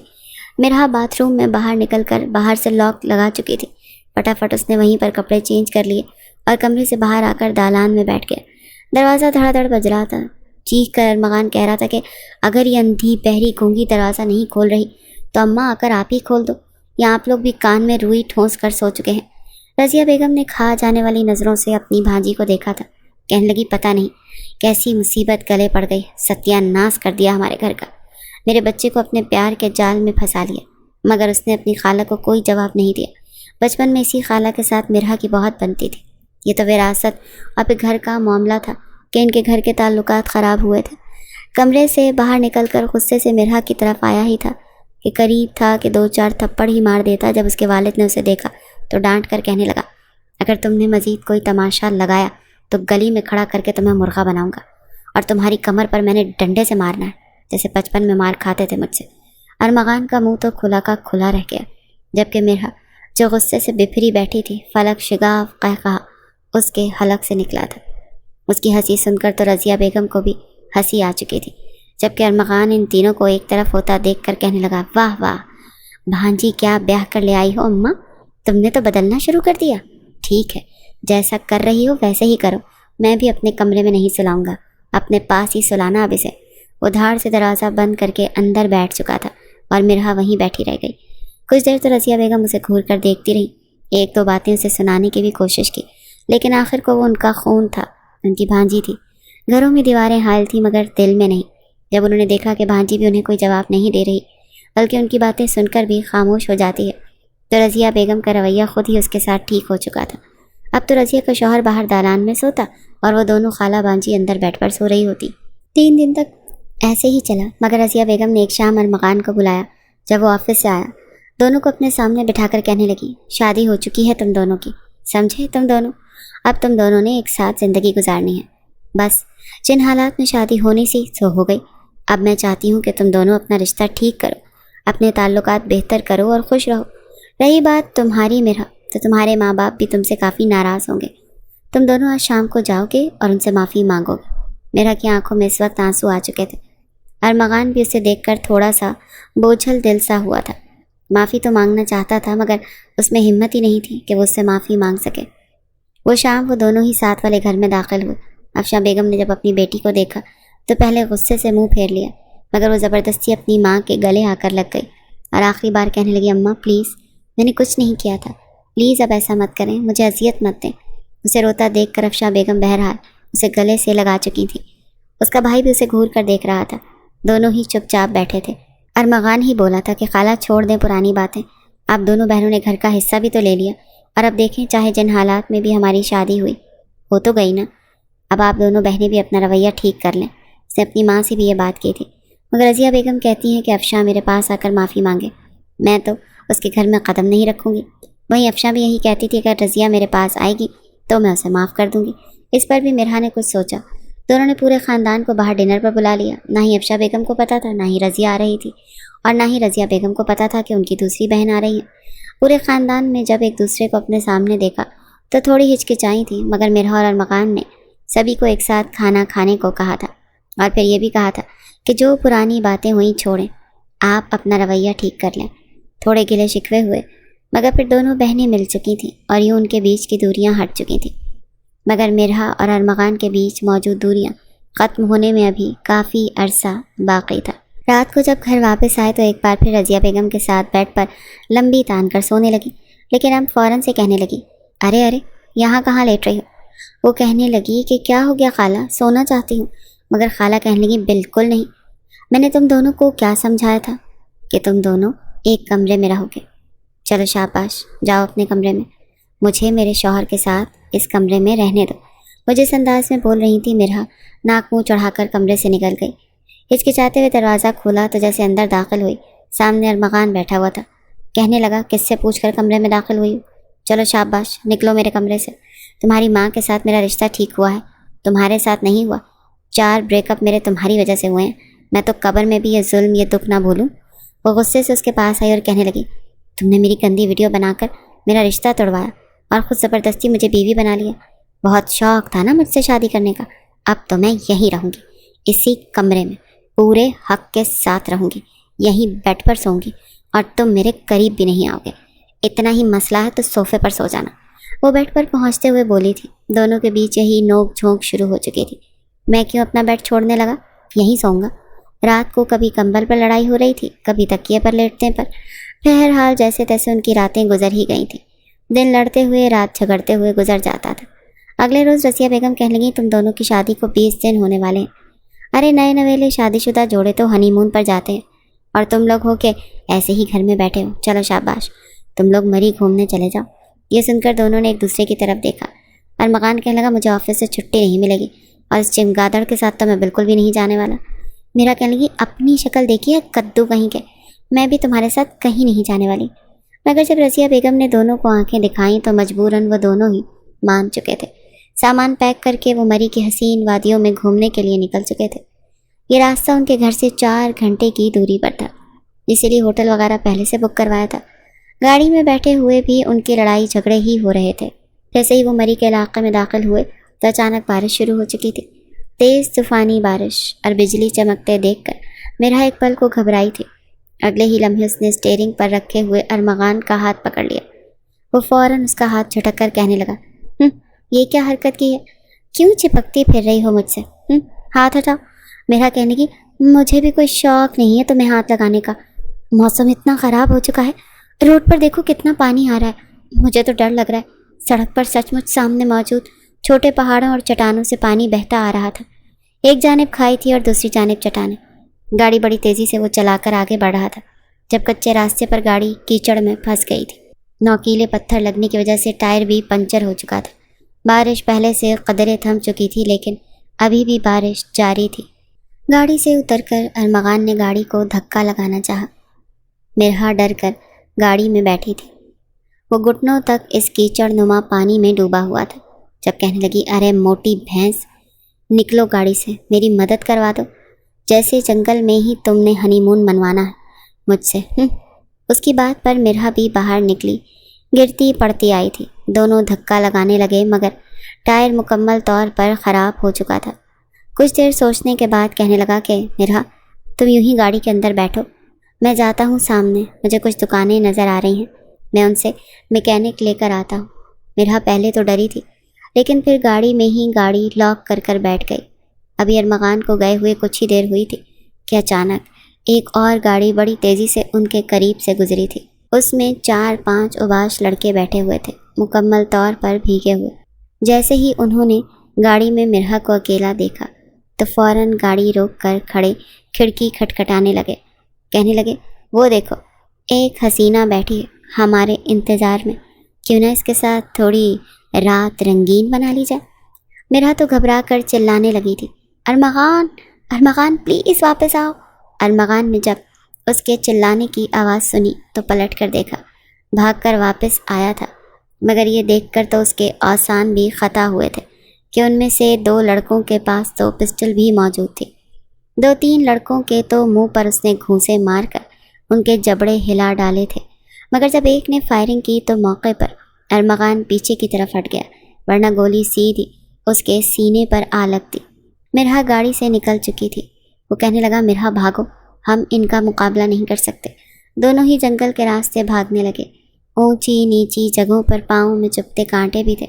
S1: مرحا باتھ روم میں باہر نکل کر باہر سے لاک لگا چکی تھی۔ فٹافٹ اس نے وہیں پر کپڑے چینج کر لیے اور کمرے سے باہر آ کر دالان میں بیٹھ گیا۔ دروازہ دھڑا دھڑ بج رہا تھا۔ چیخ کر ارمغان کہہ رہا تھا کہ اگر یہ اندھی بہری گونگی دروازہ نہیں کھول رہی تو اماں آ کر آپ ہی کھول دو، یا آپ لوگ بھی کان میں روئی ٹھونس کر سو چکے ہیں۔ رضیہ بیگم نے کھا جانے والی نظروں سے اپنی بھانجی کو دیکھا تھا۔ کہنے لگی پتہ نہیں کیسی مصیبت گلے پڑ گئی، ستیہ ناس کر دیا ہمارے گھر کا، میرے بچے کو اپنے پیار کے جال میں پھنسا لیا۔ مگر اس نے اپنی خالہ کو کوئی جواب نہیں دیا۔ بچپن میں اسی خالہ کے ساتھ مرحا کی بہت بنتی تھی، یہ تو وراثت اور پھر گھر کا معاملہ تھا کہ ان کے گھر کے تعلقات خراب ہوئے تھے۔ کمرے سے باہر نکل کر غصے سے مرحا کی طرف آیا ہی تھا کہ قریب تھا کہ 2-4 تھپڑ ہی مار دیتا جب اس کے والد نے اسے دیکھا تو ڈانٹ کر کہنے لگا اگر تم نے مزید کوئی تماشا لگایا تو گلی میں کھڑا کر کے تمہیں مرغا بناؤں گا، اور تمہاری کمر پر میں نے ڈنڈے سے مارنا ہے جیسے بچپن میں مار کھاتے تھے مجھ سے۔ ارمغان کا منہ تو کھلا کا کھلا رہ گیا، جبکہ مرحا جو غصے سے بپھری بیٹھی تھی، فلک شگاف قہقہا اس کے حلق سے نکلا تھا۔ اس کی ہنسی سن کر تو رضیہ بیگم کو بھی ہنسی آ چکی تھی، جبکہ ارمغان ان تینوں کو ایک طرف ہوتا دیکھ کر کہنے لگا، واہ واہ بھانجی، کیا بیاہ کر لے آئی ہو اماں، تم نے تو بدلنا شروع کر دیا۔ ٹھیک ہے، جیسا کر رہی ہو ویسے ہی کرو، میں بھی اپنے کمرے میں نہیں سلاؤں گا، اپنے پاس ہی سلانا اب اسے۔ وہ دھاڑ سے دروازہ بند کر کے اندر بیٹھ چکا تھا اور مرحا وہیں بیٹھی رہ گئی۔ کچھ دیر تو رضیہ بیگم اسے گھور کر دیکھتی رہی، ایک دو باتیں اسے سنانے کی بھی کوشش کی، لیکن آخر کو وہ ان کا خون تھا، ان کی بھانجی تھی۔ گھروں میں دیواریں حائل تھیں مگر دل میں نہیں۔ جب انہوں نے دیکھا کہ بھانجی بھی انہیں کوئی جواب نہیں دے رہی بلکہ ان کی باتیں سن کر بھی خاموش ہو جاتی ہے، تو رضیہ بیگم کا رویہ خود ہی اس کے ساتھ ٹھیک ہو چکا تھا۔ اب تو رضیہ کا شوہر باہر دالان میں سوتا اور وہ دونوں خالہ بانجی اندر بیڈ پر سو رہی ہوتی۔ 3 دن تک ایسے ہی چلا، مگر رضیہ بیگم نے ایک شام ارمغان کو بلایا۔ جب وہ آفس سے آیا، دونوں کو اپنے سامنے بٹھا کر کہنے لگی، شادی ہو چکی ہے تم دونوں کی، سمجھے تم دونوں، اب تم دونوں نے ایک ساتھ زندگی گزارنی ہے۔ بس جن حالات میں شادی ہونی سی سو ہو گئی، اب میں چاہتی ہوں کہ تم دونوں اپنا رشتہ ٹھیک کرو، اپنے تعلقات بہتر کرو اور خوش رہو۔ رہی بات تمہاری مرحا، تو تمہارے ماں باپ بھی تم سے کافی ناراض ہوں گے۔ تم دونوں آج شام کو جاؤ گے اور ان سے معافی مانگو گے۔ مرحا کی آنکھوں میں اس وقت آنسو آ چکے تھے۔ ارمغان بھی اسے دیکھ کر تھوڑا سا بوجھل دل سا ہوا تھا۔ معافی تو مانگنا چاہتا تھا مگر اس میں ہمت ہی نہیں تھی کہ وہ اس سے معافی مانگ سکے۔ وہ شام وہ دونوں ہی ساتھ والے گھر میں داخل ہوئے۔ افشاں بیگم نے جب اپنی بیٹی کو دیکھا تو پہلے غصے سے منہ پھیر لیا، مگر وہ زبردستی اپنی ماں کے گلے آ کر لگ گئی اور آخری بار کہنے لگی، اماں پلیز، میں نے کچھ نہیں کیا تھا، پلیز اب ایسا مت کریں، مجھے اذیت مت دیں۔ اسے روتا دیکھ کر افشاں بیگم بہرحال اسے گلے سے لگا چکی تھی۔ اس کا بھائی بھی اسے گھور کر دیکھ رہا تھا۔ دونوں ہی چپ چاپ بیٹھے تھے۔ ارمغان ہی بولا تھا کہ خالہ چھوڑ دیں پرانی باتیں، اب دونوں بہنوں نے گھر کا حصہ بھی تو لے لیا، اور اب دیکھیں چاہے جن حالات میں بھی ہماری شادی ہوئی ہو تو گئی نا، اب آپ دونوں بہنیں بھی اپنا رویہ ٹھیک کر لیں۔ اس نے اپنی ماں سے بھی یہ بات کی تھی، مگر رضیہ بیگم کہتی ہیں کہ افشاں میرے پاس آ کر معافی مانگے، میں تو اس کے گھر میں قدم نہیں رکھوں گی۔ وہیں افشاں بھی یہی کہتی تھی کہ اگر رضیہ میرے پاس آئے گی تو میں اسے معاف کر دوں گی۔ اس پر بھی مرحا نے کچھ سوچا۔ دونوں نے پورے خاندان کو باہر ڈنر پر بلا لیا۔ نہ ہی افشاں بیگم کو پتہ تھا، نہ ہی رضیہ آ رہی تھی، اور نہ ہی رضیہ بیگم کو پتہ تھا کہ ان کی دوسری بہن آ رہی ہے۔ پورے خاندان میں جب ایک دوسرے کو اپنے سامنے دیکھا تو تھوڑی ہچکچائی تھی، مگر مرحا اور ارمغان نے سبھی کو ایک ساتھ کھانا کھانے کو کہا تھا، اور پھر یہ بھی کہا تھا کہ جو پرانی باتیں ہوئیں چھوڑیں، آپ اپنا رویہ ٹھیک کر لیں۔ تھوڑے گلے شکوے ہوئے، مگر پھر دونوں بہنیں مل چکی تھیں اور یوں ان کے بیچ کی دوریاں ہٹ چکی تھیں۔ مگر مرحا اور ارمغان کے بیچ موجود دوریاں ختم ہونے میں ابھی کافی عرصہ باقی تھا۔ رات کو جب گھر واپس آئے تو ایک بار پھر رضیہ بیگم کے ساتھ بیڈ پر لمبی تان کر سونے لگی، لیکن اب فوراً سے کہنے لگی، ارے ارے یہاں کہاں لیٹ رہی ہو؟ وہ کہنے لگی کہ کیا ہو گیا خالہ، سونا چاہتی ہوں، مگر خالہ کہنے لگی، بالکل نہیں، میں نے تم دونوں کو کیا سمجھایا تھا کہ تم دونوں ایک کمرے میں رہو گے؟ چلو شاباش، جاؤ اپنے کمرے میں، مجھے میرے شوہر کے ساتھ اس کمرے میں رہنے دو۔ وہ جس انداز میں بول رہی تھی، مرحا ناک منہ چڑھا کر کمرے سے نکل گئی۔ ہچکچاتے ہوئے دروازہ کھولا تو جیسے اندر داخل ہوئی، سامنے ارمغان بیٹھا ہوا تھا۔ کہنے لگا، کس سے پوچھ کر کمرے میں داخل ہوئی؟ چلو شاباش، نکلو میرے کمرے سے، تمہاری ماں کے ساتھ میرا رشتہ ٹھیک ہوا ہے، تمہارے ساتھ نہیں ہوا۔ 4 بریک اپ میرے تمہاری وجہ سے ہوئے ہیں، میں تو قبر میں بھی یہ ظلم، یہ دکھ نہ بھولوں۔ وہ غصے سے اس کے پاس آئی اور کہنے لگی، تم نے میری گندی ویڈیو بنا کر میرا رشتہ توڑوایا اور خود زبردستی مجھے بیوی بنا لیا۔ بہت شوق تھا نا مجھ سے شادی کرنے کا، اب تو میں یہیں رہوں گی، اسی کمرے میں پورے حق کے ساتھ رہوں گی، یہیں بیڈ پر سوں گی، اور تم میرے قریب بھی نہیں آؤ گے۔ اتنا ہی مسئلہ ہے تو صوفے پر سو جانا۔ وہ بیڈ پر پہنچتے ہوئے بولی تھی۔ دونوں کے بیچ یہی نوک جھونک شروع ہو چکی تھی۔ میں کیوں اپنا بیڈ چھوڑنے لگا، یہیں سوؤں گا۔ رات کو کبھی کمبل پر لڑائی ہو رہی تھی، کبھی تکیے پر لیٹنے پر، بہرحال جیسے تیسے ان کی راتیں گزر ہی گئی تھیں۔ دن لڑتے ہوئے، رات جھگڑتے ہوئے گزر جاتا تھا۔ اگلے روز رضیہ بیگم کہنے لگیں، تم دونوں کی شادی کو 20 دن ہونے والے ہیں۔ ارے نئے نویلے شادی شدہ جوڑے تو ہنی مون پر جاتے ہیں، اور تم لوگ ہو کہ ایسے ہی گھر میں بیٹھے ہو۔ چلو شاباش، تم لوگ مری گھومنے چلے جاؤ۔ یہ سن کر دونوں نے ایک دوسرے کی طرف دیکھا۔ ارمغان کہنے لگا، مجھے آفس سے چھٹی نہیں ملے گی، اور اس چمگادڑ کے ساتھ تو میں بالکل بھی نہیں جانے والا۔ میرا کہنے لگی، اپنی شکل دیکھیے کدو کہیں کے، میں بھی تمہارے ساتھ کہیں نہیں جانے والی۔ مگر جب رضیہ بیگم نے دونوں کو آنکھیں دکھائیں تو مجبوراً وہ دونوں ہی مان چکے تھے۔ سامان پیک کر کے وہ مری کی حسین وادیوں میں گھومنے کے لیے نکل چکے تھے۔ یہ راستہ ان کے گھر سے 4 گھنٹے کی دوری پر تھا، اسی لیے ہوٹل وغیرہ پہلے سے بک کروایا تھا۔ گاڑی میں بیٹھے ہوئے بھی ان کی لڑائی جھگڑے ہی ہو رہے تھے۔ جیسے ہی وہ مری کے علاقے میں داخل ہوئے تو اچانک بارش شروع ہو چکی تھی، تیز طوفانی بارش اور بجلی چمکتے دیکھ کر میرا ایک پل کو گھبرائی تھی۔ اگلے ہی لمحے اس نے اسٹیئرنگ پر رکھے ہوئے ارمغان کا ہاتھ پکڑ لیا۔ وہ فوراً اس کا ہاتھ جھٹک کر کہنے لگا، یہ کیا حرکت کی ہے؟ کیوں چپکتی پھر رہی ہو مجھ سے؟ ہاتھ ہٹاؤ۔ میرا کہنے کی، مجھے بھی کوئی شوق نہیں ہے تمہیں ہاتھ لگانے کا، موسم اتنا خراب ہو چکا ہے، روڈ پر دیکھو کتنا پانی آ رہا ہے، مجھے تو ڈر لگ رہا ہے۔ سڑک پر سچ مچ سامنے موجود چھوٹے پہاڑوں اور چٹانوں سے پانی بہتا آ رہا تھا۔ ایک جانب کھائی تھی اور دوسری جانب چٹانیں۔ گاڑی بڑی تیزی سے وہ چلا کر آگے بڑھ رہا تھا جب کچے راستے پر گاڑی کیچڑ میں پھنس گئی تھی۔ نوکیلے پتھر لگنے کی وجہ سے ٹائر بھی پنچر ہو چکا تھا۔ بارش پہلے سے قدرے تھم چکی تھی لیکن ابھی بھی بارش جاری تھی۔ گاڑی سے اتر کر ارمغان نے گاڑی کو دھکا لگانا چاہا۔ مرہا ڈر کر گاڑی میں بیٹھی تھی۔ وہ گھٹنوں تک اس کیچڑ نما پانی میں ڈوبا ہوا تھا جب کہنے لگی، ارے موٹی بھینس، نکلو گاڑی سے، میری مدد کروا دو، جیسے جنگل میں ہی تم نے ہنی مون منوانا ہے مجھ سے۔ اس کی بات پر مرہا بھی باہر نکلی، گرتی پڑتی آئی تھی۔ دونوں دھکا لگانے لگے مگر ٹائر مکمل طور پر خراب ہو چکا تھا۔ کچھ دیر سوچنے کے بعد کہنے لگا کہ مرہا، تم یوں ہی گاڑی کے اندر بیٹھو، میں جاتا ہوں سامنے، مجھے کچھ دکانیں نظر آ رہی ہیں، میں ان سے میکینک لے کر آتا ہوں۔ مرہا پہلے تو ڈری تھی لیکن پھر گاڑی میں ہی گاڑی لاک کر کر بیٹھ گئی۔ ابھی ارمغان کو گئے ہوئے کچھ ہی دیر ہوئی تھی کہ اچانک ایک اور گاڑی بڑی تیزی سے ان کے قریب سے گزری تھی۔ اس میں 4-5 اوباش لڑکے بیٹھے ہوئے تھے، مکمل طور پر بھیگے ہوئے۔ جیسے ہی انہوں نے گاڑی میں مرہا کو اکیلا دیکھا تو فوراً گاڑی روک کر کھڑے کھڑکی کھٹکھٹانے لگے، کہنے لگے، وہ دیکھو ایک حسینہ بیٹھی ہے ہمارے انتظار میں، کیوں نہ اس کے ساتھ تھوڑی رات رنگین بنا لی جائے۔ مرہا تو گھبرا کر چلانے لگی تھی، ارمغان، ارمغان پلیز واپس آؤ۔ ارمغان نے جب اس کے چلانے کی آواز سنی تو پلٹ کر دیکھا، بھاگ کر واپس آیا تھا، مگر یہ دیکھ کر تو اس کے آسان بھی خطا ہوئے تھے کہ ان میں سے 2 لڑکوں کے پاس تو پسٹل بھی موجود تھی۔ 2-3 لڑکوں کے تو منہ پر اس نے گھونسے مار کر ان کے جبڑے ہلا ڈالے تھے، مگر جب ایک نے فائرنگ کی تو موقع پر ارمغان پیچھے کی طرف ہٹ گیا، ورنہ گولی سیدھی اس کے سینے پر آ لگتی۔ مرہا گاڑی سے نکل چکی تھی۔ وہ کہنے لگا، مرہا بھاگو، ہم ان کا مقابلہ نہیں کر سکتے۔ دونوں ہی جنگل کے راستے بھاگنے لگے۔ اونچی نیچی جگہوں پر پاؤں میں چبھتے کانٹے بھی تھے۔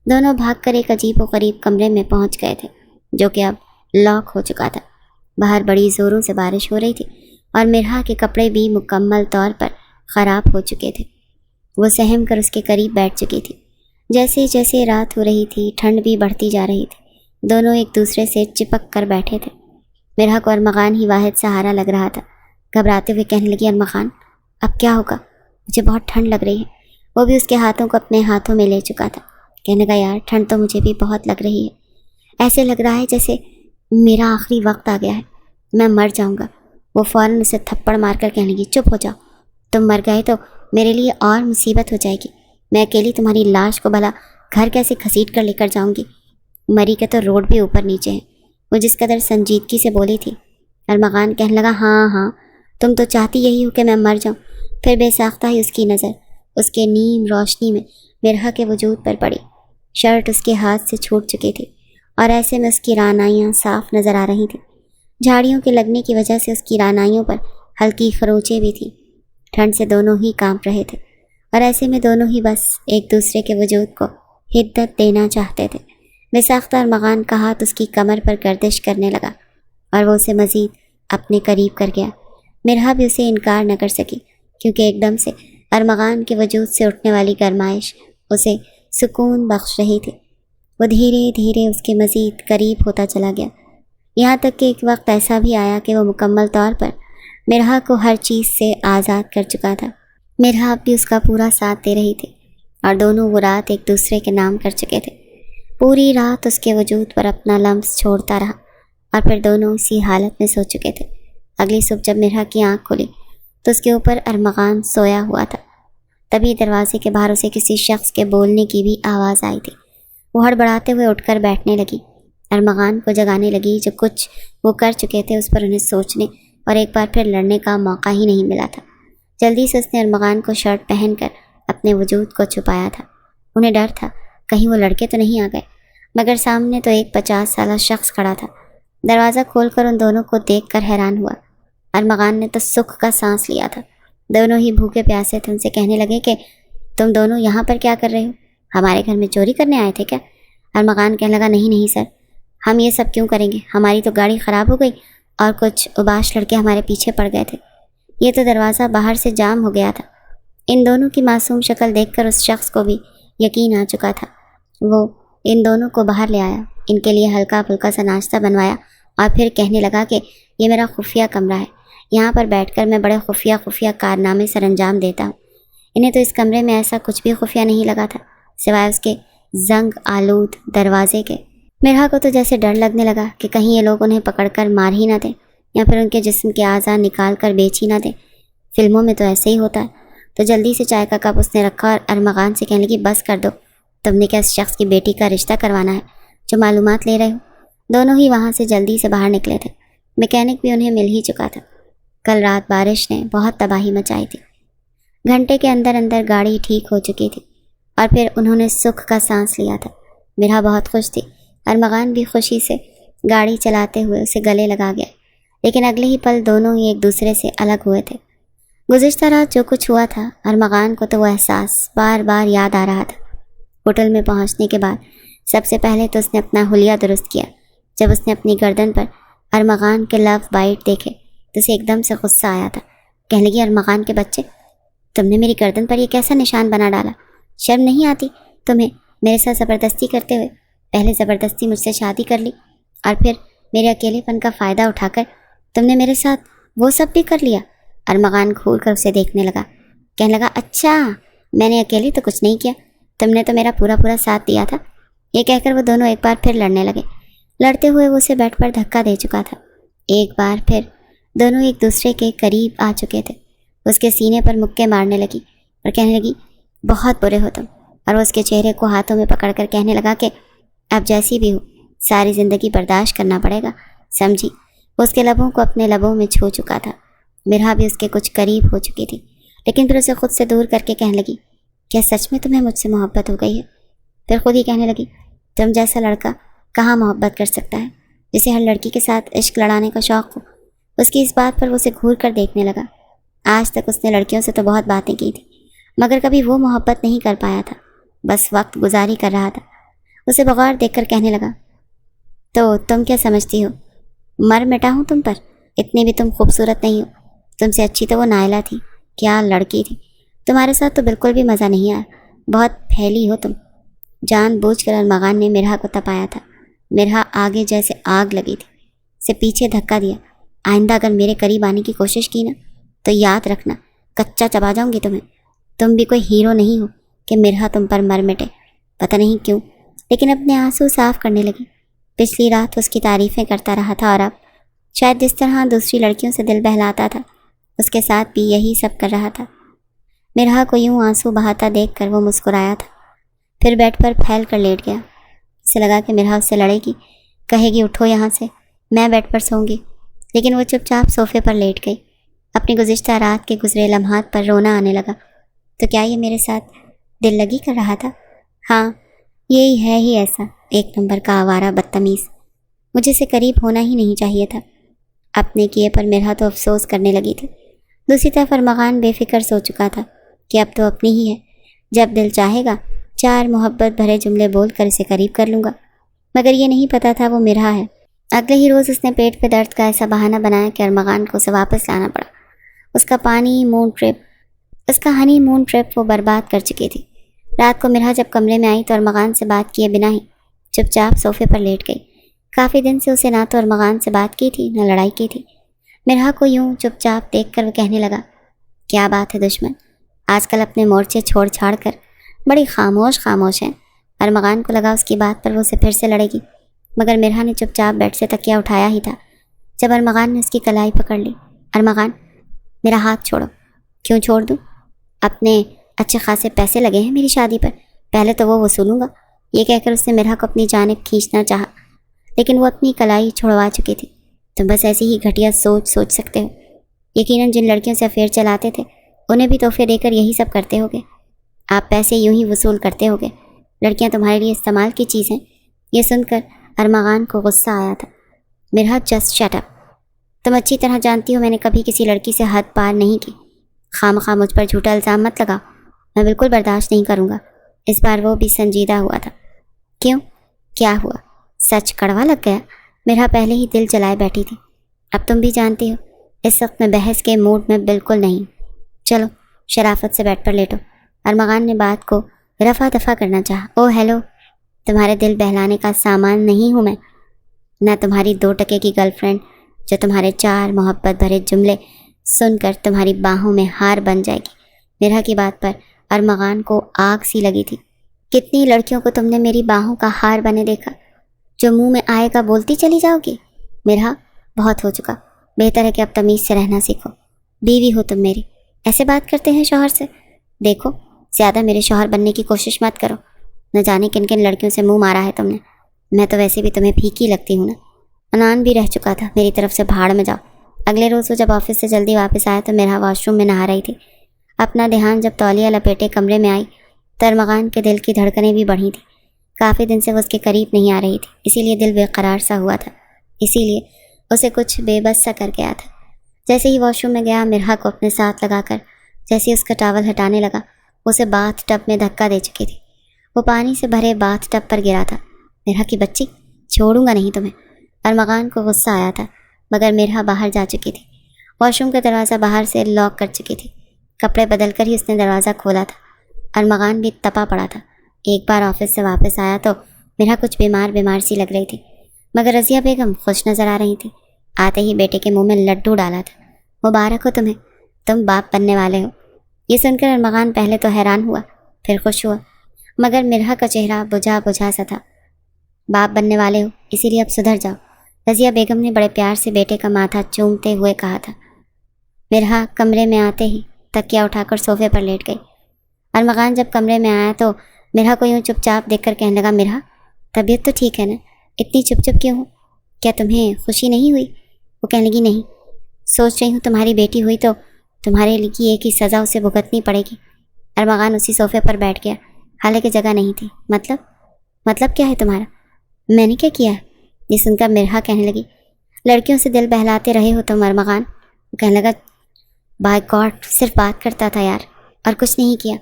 S1: دونوں بھاگ کر ایک عجیب و غریب کمرے میں پہنچ گئے تھے جو کہ اب لاک ہو چکا تھا۔ باہر بڑی زوروں سے بارش ہو رہی تھی اور مرہا کے کپڑے بھی مکمل طور پر خراب ہو چکے تھے۔ وہ سہم کر اس کے قریب بیٹھ چکی تھی۔ جیسے جیسے رات ہو رہی تھی ٹھنڈ بھی بڑھتی جا رہی تھی۔ دونوں ایک دوسرے سے چپک کر بیٹھے تھے۔ مرہا کو ارمغان ہی واحد سہارا لگ رہا تھا۔ گھبراتے ہوئے کہنے لگی، ارمغان اب کیا ہوگا؟ مجھے بہت ٹھنڈ لگ رہی ہے۔ وہ بھی اس کے ہاتھوں کو اپنے ہاتھوں میں لے چکا تھا۔ کہنے لگا، یار ٹھنڈ تو مجھے بھی بہت لگ رہی ہے، ایسے لگ رہا ہے جیسے میرا آخری وقت آ گیا ہے، میں مر جاؤں گا۔ وہ فوراً اسے تھپڑ مار کر کہنے لگی، چپ ہو جاؤ، تم مر گئے تو میرے لیے اور مصیبت ہو جائے گی۔ میں اکیلی تمہاری لاش کو بھلا گھر کیسے گھسیٹ کر لے کر جاؤں گی؟ مری کے تو روڈ بھی اوپر نیچے ہے۔ وہ جس قدر سنجیدگی سے بولی تھی۔ ارمغان کہنے لگا، ہاں تم تو چاہتی یہی ہو کہ میں مر جاؤں۔ پھر بے ساختہ ہی اس کی نظر اس کے نیم روشنی میں مرہا کے وجود پر پڑی۔ شرٹ اس کے ہاتھ سے چھوٹ چکی تھی اور ایسے میں اس کی رعنائیاں صاف نظر آ رہی تھیں۔ جھاڑیوں کے لگنے کی وجہ سے اس کی رعنائیوں پر ہلکی خروچیں بھی تھیں۔ ٹھنڈ سے دونوں ہی کانپ رہے تھے اور ایسے میں دونوں ہی بس ایک دوسرے کے وجود کو حدت دینا چاہتے تھے۔ بے ساختہ ارمغان کا ہاتھ اس کی کمر پر گردش کرنے لگا اور وہ اسے مزید اپنے قریب کر گیا۔ مرہا بھی اسے انکار نہ کر سکی کیونکہ ایک دم سے ارمغان کے وجود سے اٹھنے والی گرمائش اسے سکون بخش رہی تھی۔ وہ دھیرے دھیرے اس کے مزید قریب ہوتا چلا گیا، یہاں تک کہ ایک وقت ایسا بھی آیا کہ وہ مکمل طور پر مرہا کو ہر چیز سے آزاد کر چکا تھا۔ مرہا بھی اس کا پورا ساتھ دے رہی تھی اور دونوں وہ رات ایک دوسرے کے نام کر چکے تھے۔ پوری رات اس کے وجود پر اپنا لمس چھوڑتا رہا اور پھر دونوں اسی حالت میں سو چکے تھے۔ اگلی صبح جب مرہا کی آنکھ کھلی تو اس کے اوپر ارمغان سویا ہوا تھا۔ تبھی دروازے کے باہر اسے کسی شخص کے بولنے کی بھی آواز آئی تھی۔ وہ ہڑبڑاتے ہوئے اٹھ کر بیٹھنے لگی، ارمغان کو جگانے لگی۔ جو کچھ وہ کر چکے تھے اس پر انہیں سوچنے اور ایک بار پھر لڑنے کا موقع ہی نہیں ملا تھا۔ جلدی سے اس نے ارمغان کو شرٹ پہن کر اپنے وجود کو چھپایا تھا۔ انہیں ڈر تھا کہیں وہ لڑکے تو نہیں آ گئے، مگر سامنے تو ایک 50 سالہ شخص کھڑا تھا۔ دروازہ کھول کر ان دونوں کو دیکھ کر حیران ہوا۔ ارمغان نے تو سکھ کا سانس لیا تھا۔ دونوں ہی بھوکے پیاسے تھے۔ ان سے کہنے لگے کہ تم دونوں یہاں پر کیا کر رہے ہو؟ ہمارے گھر میں چوری کرنے آئے تھے کیا؟ ارمغان کہنے لگا نہیں سر، ہم یہ سب کیوں کریں گے؟ ہماری تو گاڑی خراب ہو گئی اور کچھ اوباش لڑکے ہمارے پیچھے پڑ گئے تھے۔ یہ تو دروازہ باہر سے جام ہو گیا تھا۔ ان دونوں کی معصوم شکل دیکھ کر اس شخص کو بھی یقین آ چکا تھا۔ وہ ان دونوں کو باہر لے آیا، ان کے لیے ہلکا پھلکا سا ناشتہ بنوایا اور پھر کہنے لگا کہ یہ میرا خفیہ کمرہ ہے، یہاں پر بیٹھ کر میں بڑے خفیہ کارنامے سر انجام دیتا ہوں۔ انہیں تو اس کمرے میں ایسا کچھ بھی خفیہ نہیں لگا تھا سوائے اس کے زنگ آلود دروازے کے۔ مرحا کو تو جیسے ڈر لگنے لگا کہ کہیں یہ لوگ انہیں پکڑ کر مار ہی نہ دیں یا پھر ان کے جسم کے اعضاء نکال کر بیچ ہی نہ دیں۔ فلموں میں تو ایسے ہی ہوتا ہے۔ تو جلدی سے چائے کا کپ اس نے رکھا اور ارمغان سے کہنے لگی بس کر دو، تم نے کیا اس شخص کی بیٹی کا رشتہ کروانا ہے جو معلومات لے رہے ہو؟ دونوں ہی وہاں سے جلدی سے باہر نکلے تھے۔ میکینک بھی انہیں مل ہی چکا تھا۔ کل رات بارش نے بہت تباہی مچائی تھی۔ گھنٹے کے اندر گاڑی ٹھیک ہو چکی تھی اور پھر انہوں نے سکھ کا سانس لیا تھا۔ مرحا بہت خوش تھی۔ ارمغان بھی خوشی سے گاڑی چلاتے ہوئے اسے گلے لگا گیا، لیکن اگلے ہی پل دونوں ہی ایک دوسرے سے الگ ہوئے تھے۔ گزشتہ رات جو کچھ ہوا تھا ارمغان کو تو وہ احساس بار بار یاد آ رہا تھا۔ ہوٹل میں پہنچنے کے بعد سب سے پہلے تو اس نے اپنا حلیہ درست کیا۔ جب اس نے اپنی گردن پر ارمغان کے لو بائٹ دیکھے تو اسے ایک دم سے غصہ آیا تھا۔ کہنے لگی ارمغان کے بچے، تم نے میری گردن پر یہ کیسا نشان بنا ڈالا؟ شرم نہیں آتی تمہیں میرے ساتھ زبردستی کرتے ہوئے؟ پہلے زبردستی مجھ سے شادی کر لی اور پھر میرے اکیلے پن کا فائدہ اٹھا کر تم نے میرے ساتھ وہ سب بھی کر لیا۔ ارمغان کھول کر اسے دیکھنے لگا، کہنے لگا اچھا میں نے اکیلے تو کچھ نہیں کیا، تم نے تو میرا پورا ساتھ دیا تھا۔ یہ کہہ کر وہ دونوں ایک بار پھر لڑنے لگے۔ لڑتے ہوئے وہ اسے بیٹھ پر دھکا دے چکا تھا۔ ایک بار پھر دونوں ایک دوسرے کے قریب آ چکے تھے۔ اس کے سینے پر مکے مارنے لگی اور کہنے لگی بہت برے ہو تم، اور وہ اس کے چہرے کو ہاتھوں میں پکڑ کر کہنے لگا کہ اب جیسی بھی ہو ساری زندگی برداشت کرنا پڑے گا، سمجھی؟ وہ اس کے لبوں کو اپنے لبوں میں چھو چکا تھا۔ مرحا بھی اس کے کچھ قریب ہو چکی تھی، لیکن پھر اسے خود سے دور کر کے کہنے لگی کیا سچ میں تمہیں مجھ سے محبت ہو گئی ہے؟ پھر خود ہی کہنے لگی تم جیسا لڑکا کہاں محبت کر سکتا ہے جسے ہر لڑکی کے ساتھ عشق لڑانے کا شوق ہو۔ اس کی اس بات پر وہ اسے گھور کر دیکھنے لگا۔ آج تک اس نے لڑکیوں سے تو بہت باتیں کی تھی، مگر کبھی وہ محبت نہیں کر پایا تھا، بس وقت گزاری کر رہا تھا۔ اسے بغور دیکھ کر کہنے لگا تو تم کیا سمجھتی ہو مر مٹا ہوں تم پر؟ اتنی بھی تم خوبصورت نہیں ہو، تم سے اچھی تو وہ نائلہ تھی، کیا لڑکی تھی، تمہارے ساتھ تو بالکل بھی مزہ نہیں آیا، بہت پھیلی ہو تم۔ جان بوجھ کر ارمغان نے مرحا کو تپایا تھا۔ مرحا آگے جیسے آگ لگی تھی، اسے پیچھے دھکا دیا۔ آئندہ اگر میرے قریب آنے کی کوشش کی نا تو یاد رکھنا کچا چبا جاؤں گی تمہیں۔ تم بھی کوئی ہیرو نہیں ہو کہ مرحا تم پر مر مٹے۔ پتہ نہیں کیوں لیکن اپنے آنسو صاف کرنے لگی۔ پچھلی رات اس کی تعریفیں کرتا رہا تھا اور اب شاید جس طرح دوسری لڑکیوں سے دل بہلاتا تھا اس کے ساتھ بھی یہی سب کر رہا تھا۔ مرحا کو یوں آنسو بہاتا دیکھ کر وہ مسکرایا تھا، پھر بیڈ پر پھیل کر لیٹ گیا۔ اسے لگا کہ مرحا اس سے لڑے گی، کہے گی اٹھو یہاں سے، میں بیڈ پر سوں گی، لیکن وہ چپ چاپ صوفے پر لیٹ گئی۔ اپنی گزشتہ رات کے گزرے لمحات پر رونا آنے لگا۔ تو کیا یہ میرے ساتھ دل لگی کر رہا تھا؟ ہاں یہی ہے ہی ایسا ایک نمبر کا آوارہ بدتمیز، مجھے سے قریب ہونا ہی نہیں چاہیے تھا۔ اپنے کیے پر مرحا تو افسوس کرنے لگی تھی۔ دوسری طرف ارمغان بے فکر سو چکا تھا کہ اب تو اپنی ہی ہے، جب دل چاہے گا چار محبت بھرے جملے بول کر اسے قریب کر لوں گا۔ مگر یہ نہیں پتا تھا وہ مرحا ہے۔ اگلے ہی روز اس نے پیٹ پہ درد کا ایسا بہانہ بنایا کہ ارمغان کو اسے واپس لانا پڑا۔ اس کا ہنی مون ٹرپ وہ برباد کر چکی تھی۔ رات کو مرحا جب کمرے میں آئی تو ارمغان سے بات کیے بنا ہی چپ چاپ صوفے پر لیٹ گئی۔ کافی دن سے اسے نہ تو ارمغان سے بات کی تھی نہ لڑائی کی تھی۔ مرحا کو یوں چپ چاپ دیکھ کر وہ کہنے لگا کیا بات ہے دشمن، آج کل اپنے مورچے چھوڑ چھاڑ کر بڑی خاموش ہیں۔ ارمغان کو لگا اس کی بات پر وہ اسے پھر سے لڑے گی، مگر مرحا نے چپ چاپ بیڈ سے تکیہ اٹھایا ہی تھا جب ارمغان نے اس کی کلائی پکڑ لی۔ ارمغان میرا ہاتھ چھوڑو۔ کیوں چھوڑ دوں؟ اپنے اچھے خاصے پیسے لگے ہیں میری شادی پر، پہلے تو وہ وصولوں گا۔ یہ کہہ کر اس نے مرحا کو اپنی جانب کھینچنا چاہا، لیکن وہ اپنی کلائی چھڑوا چکی تھی۔ تم بس ایسی ہی گھٹیا سوچ سکتے ہو۔ یقیناً جن لڑکیوں سے افیئر چلاتے تھے انہیں بھی تحفے دے کر یہی سب کرتے ہوگے۔ آپ پیسے یوں ہی وصول کرتے ہوگے۔ لڑکیاں تمہارے لیے استعمال کی چیزیں، یہ سن کر ارمغان کو غصہ آیا تھا۔ مرحت جسٹ شٹ اپ، تم اچھی طرح جانتی ہو میں نے کبھی کسی لڑکی سے حد پار نہیں کی، خواہ مجھ پر جھوٹا الزام مت لگاؤ، میں بالکل برداشت نہیں کروں گا۔ اس بار وہ بھی سنجیدہ ہوا تھا۔ کیوں؟ کیا ہوا؟ سچ کڑوا لگ گیا؟ مرحا پہلے ہی دل جلائے بیٹھی تھی۔ اب تم بھی جانتی ہو اس وقت میں بحث کے موڈ میں بالکل نہیں۔ چلو شرافت سے بیڈ پر لیٹو۔ ارمغان نے بات کو رفع دفع کرنا چاہا۔ او ہیلو، تمہارے دل بہلانے کا سامان نہیں ہوں میں، نہ تمہاری 2 ٹکے کی گرل فرینڈ جو تمہارے 4 محبت بھرے جملے سن کر تمہاری باہوں میں ہار بن جائے گی۔ مرحا کی بات پر ارمغان کو آگ سی لگی تھی۔ کتنی لڑکیوں کو تم نے میری باہوں کا ہار بنے دیکھا، جو منہ میں آئے گا بولتی چلی جاؤ گی؟ مرحا بہت ہو چکا، بہتر ہے کہ اب تمیز سے رہنا سیکھو۔ بیوی ہو تم میری، ایسے بات کرتے ہیں شوہر سے؟ دیکھو زیادہ میرے شوہر بننے کی کوشش مت کرو، نہ جانے کن کن لڑکیوں سے منہ مارا ہے تم نے، میں تو ویسے بھی تمہیں پھیکی لگتی ہوں نا۔ انان بھی رہ چکا تھا، میری طرف سے بھاڑ میں جاؤ۔ اگلے روز وہ جب آفس سے جلدی واپس آیا تو مرحا واش روم میں نہا رہی تھی۔ اپنا دھیان جب تولیہ لپیٹے کمرے میں آئی تو ارمغان کے دل کی دھڑکنیں بھی بڑھی تھیں۔ کافی دن سے وہ اس کے قریب نہیں آ رہی تھی، اسی لیے دل بے قرار سا ہوا تھا، اسی لیے اسے کچھ بے بس سا کر گیا تھا۔ جیسے ہی واش روم میں گیا، مرحا کو اپنے ساتھ لگا کر جیسے اس کا ٹاول ہٹانے لگا، اسے باتھ ٹب میں دھکا دے چکی تھی۔ وہ پانی سے بھرے باتھ ٹب پر گرا تھا۔ مرحا کی بچی، چھوڑوں گا نہیں تمہیں۔ ارمغان کو غصہ آیا تھا، مگر مرحا باہر جا چکی تھی۔ واش روم کا دروازہ باہر سے لاک کر چکی تھی۔ کپڑے بدل کر ہی اس نے دروازہ کھولا تھا۔ ارمغان بھی تپا پڑا تھا۔ ایک بار آفس سے واپس آیا تو مرحا کچھ بیمار سی لگ رہی تھی، مگر رضیہ بیگم خوش نظر آ رہی تھی۔ آتے ہی بیٹے کے منہ میں لڈو ڈالا تھا۔ مبارک ہو تمہیں، تم باپ بننے والے ہو۔ یہ سن کر ارمغان پہلے تو حیران ہوا، پھر خوش ہوا، مگر مرحا کا چہرہ بجھا سا تھا۔ باپ بننے والے ہو، اسی لیے اب سدھر جاؤ، رضیہ بیگم نے بڑے پیار سے بیٹے کا ماتھا چومتے ہوئے کہا تھا۔ مرحا کمرے میں آتے ہی تکیہ اٹھا کر صوفے پر لیٹ گئی۔ ارمغان جب کمرے میں آیا تو مرحا کو یوں چپ چاپ دیکھ کر کہنے لگا، مرحا طبیعت تو ٹھیک ہے نا، اتنی چپ چپ کیوں ہو؟ کیا تمہیں خوشی نہیں ہوئی؟ وہ کہنے لگی، نہیں، سوچ رہی ہوں تمہاری بیٹی ہوئی تو تمہارے لیے ایک ہی سزا اسے بھگتنی پڑے گی۔ ارمغان اسی صوفے پر بیٹھ گیا، حالانکہ جگہ نہیں تھی۔ مطلب کیا ہے تمہارا؟ میں نے کیا کیا ہے؟ یہ سن کر مرحا کہنے لگی، لڑکیوں سے دل بہلاتے رہے ہو تم ارمغان۔ وہ کہنے لگا، بائی گاڈ، صرف بات کرتا تھا یار، اور کچھ نہیں کیا۔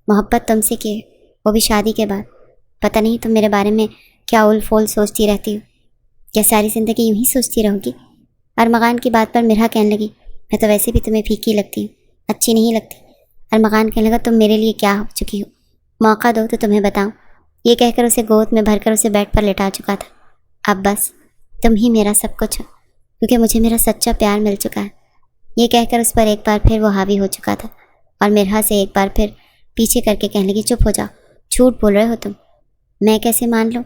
S1: محبت تم سے کی ہے، وہ بھی شادی کے بعد۔ پتہ نہیں تم میرے بارے میں کیا اول فول سوچتی رہتی ہو، کیا ساری زندگی یوں ہی سوچتی رہو گی؟ ارمغان کی بات پر مرحا کہنے لگی، میں تو ویسے بھی تمہیں پھیکی لگتی ہوں، اچھی نہیں لگتی۔ ارمغان کہنے لگا، تم میرے لیے کیا ہو چکی ہو؟ موقع دو تو تمہیں بتاؤں۔ یہ کہہ کر اسے گود میں بھر کر اسے بیڈ پر لٹا چکا تھا۔ اب بس تم ہی میرا سب کچھ ہو، کیونکہ مجھے میرا سچا پیار مل چکا ہے۔ یہ کہہ کر اس پر ایک بار پھر وہ حاوی ہو چکا تھا، اور مرحا سے ایک بار پھر پیچھے کر کے کہنے لگی، چپ ہو جاؤ، جھوٹ بول رہے ہو تم۔ میں کیسے مان لوں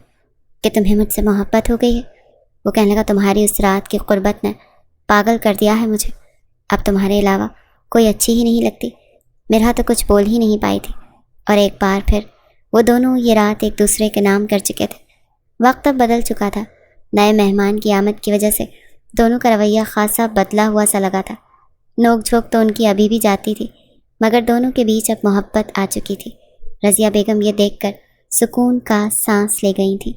S1: کہ تمہیں مجھ سے محبت ہو گئی ہے؟ وہ کہنے لگا، تمہاری اس رات کی قربت نے پاگل کر دیا ہے مجھے، اب تمہارے علاوہ کوئی اچھی ہی نہیں لگتی۔ مرحا تو کچھ بول ہی نہیں پائی تھی، اور ایک بار پھر وہ دونوں یہ رات ایک دوسرے کے نام کر چکے تھے۔ وقت اب بدل چکا تھا، نئے مہمان کی آمد کی وجہ سے دونوں کا رویہ خاصا بدلا ہوا سا لگا تھا۔ نوک جھوک تو ان کی ابھی بھی جاتی تھی، مگر دونوں کے بیچ اب محبت آ چکی تھی۔ رضیہ بیگم یہ دیکھ کر سکون کا سانس لے گئی تھی۔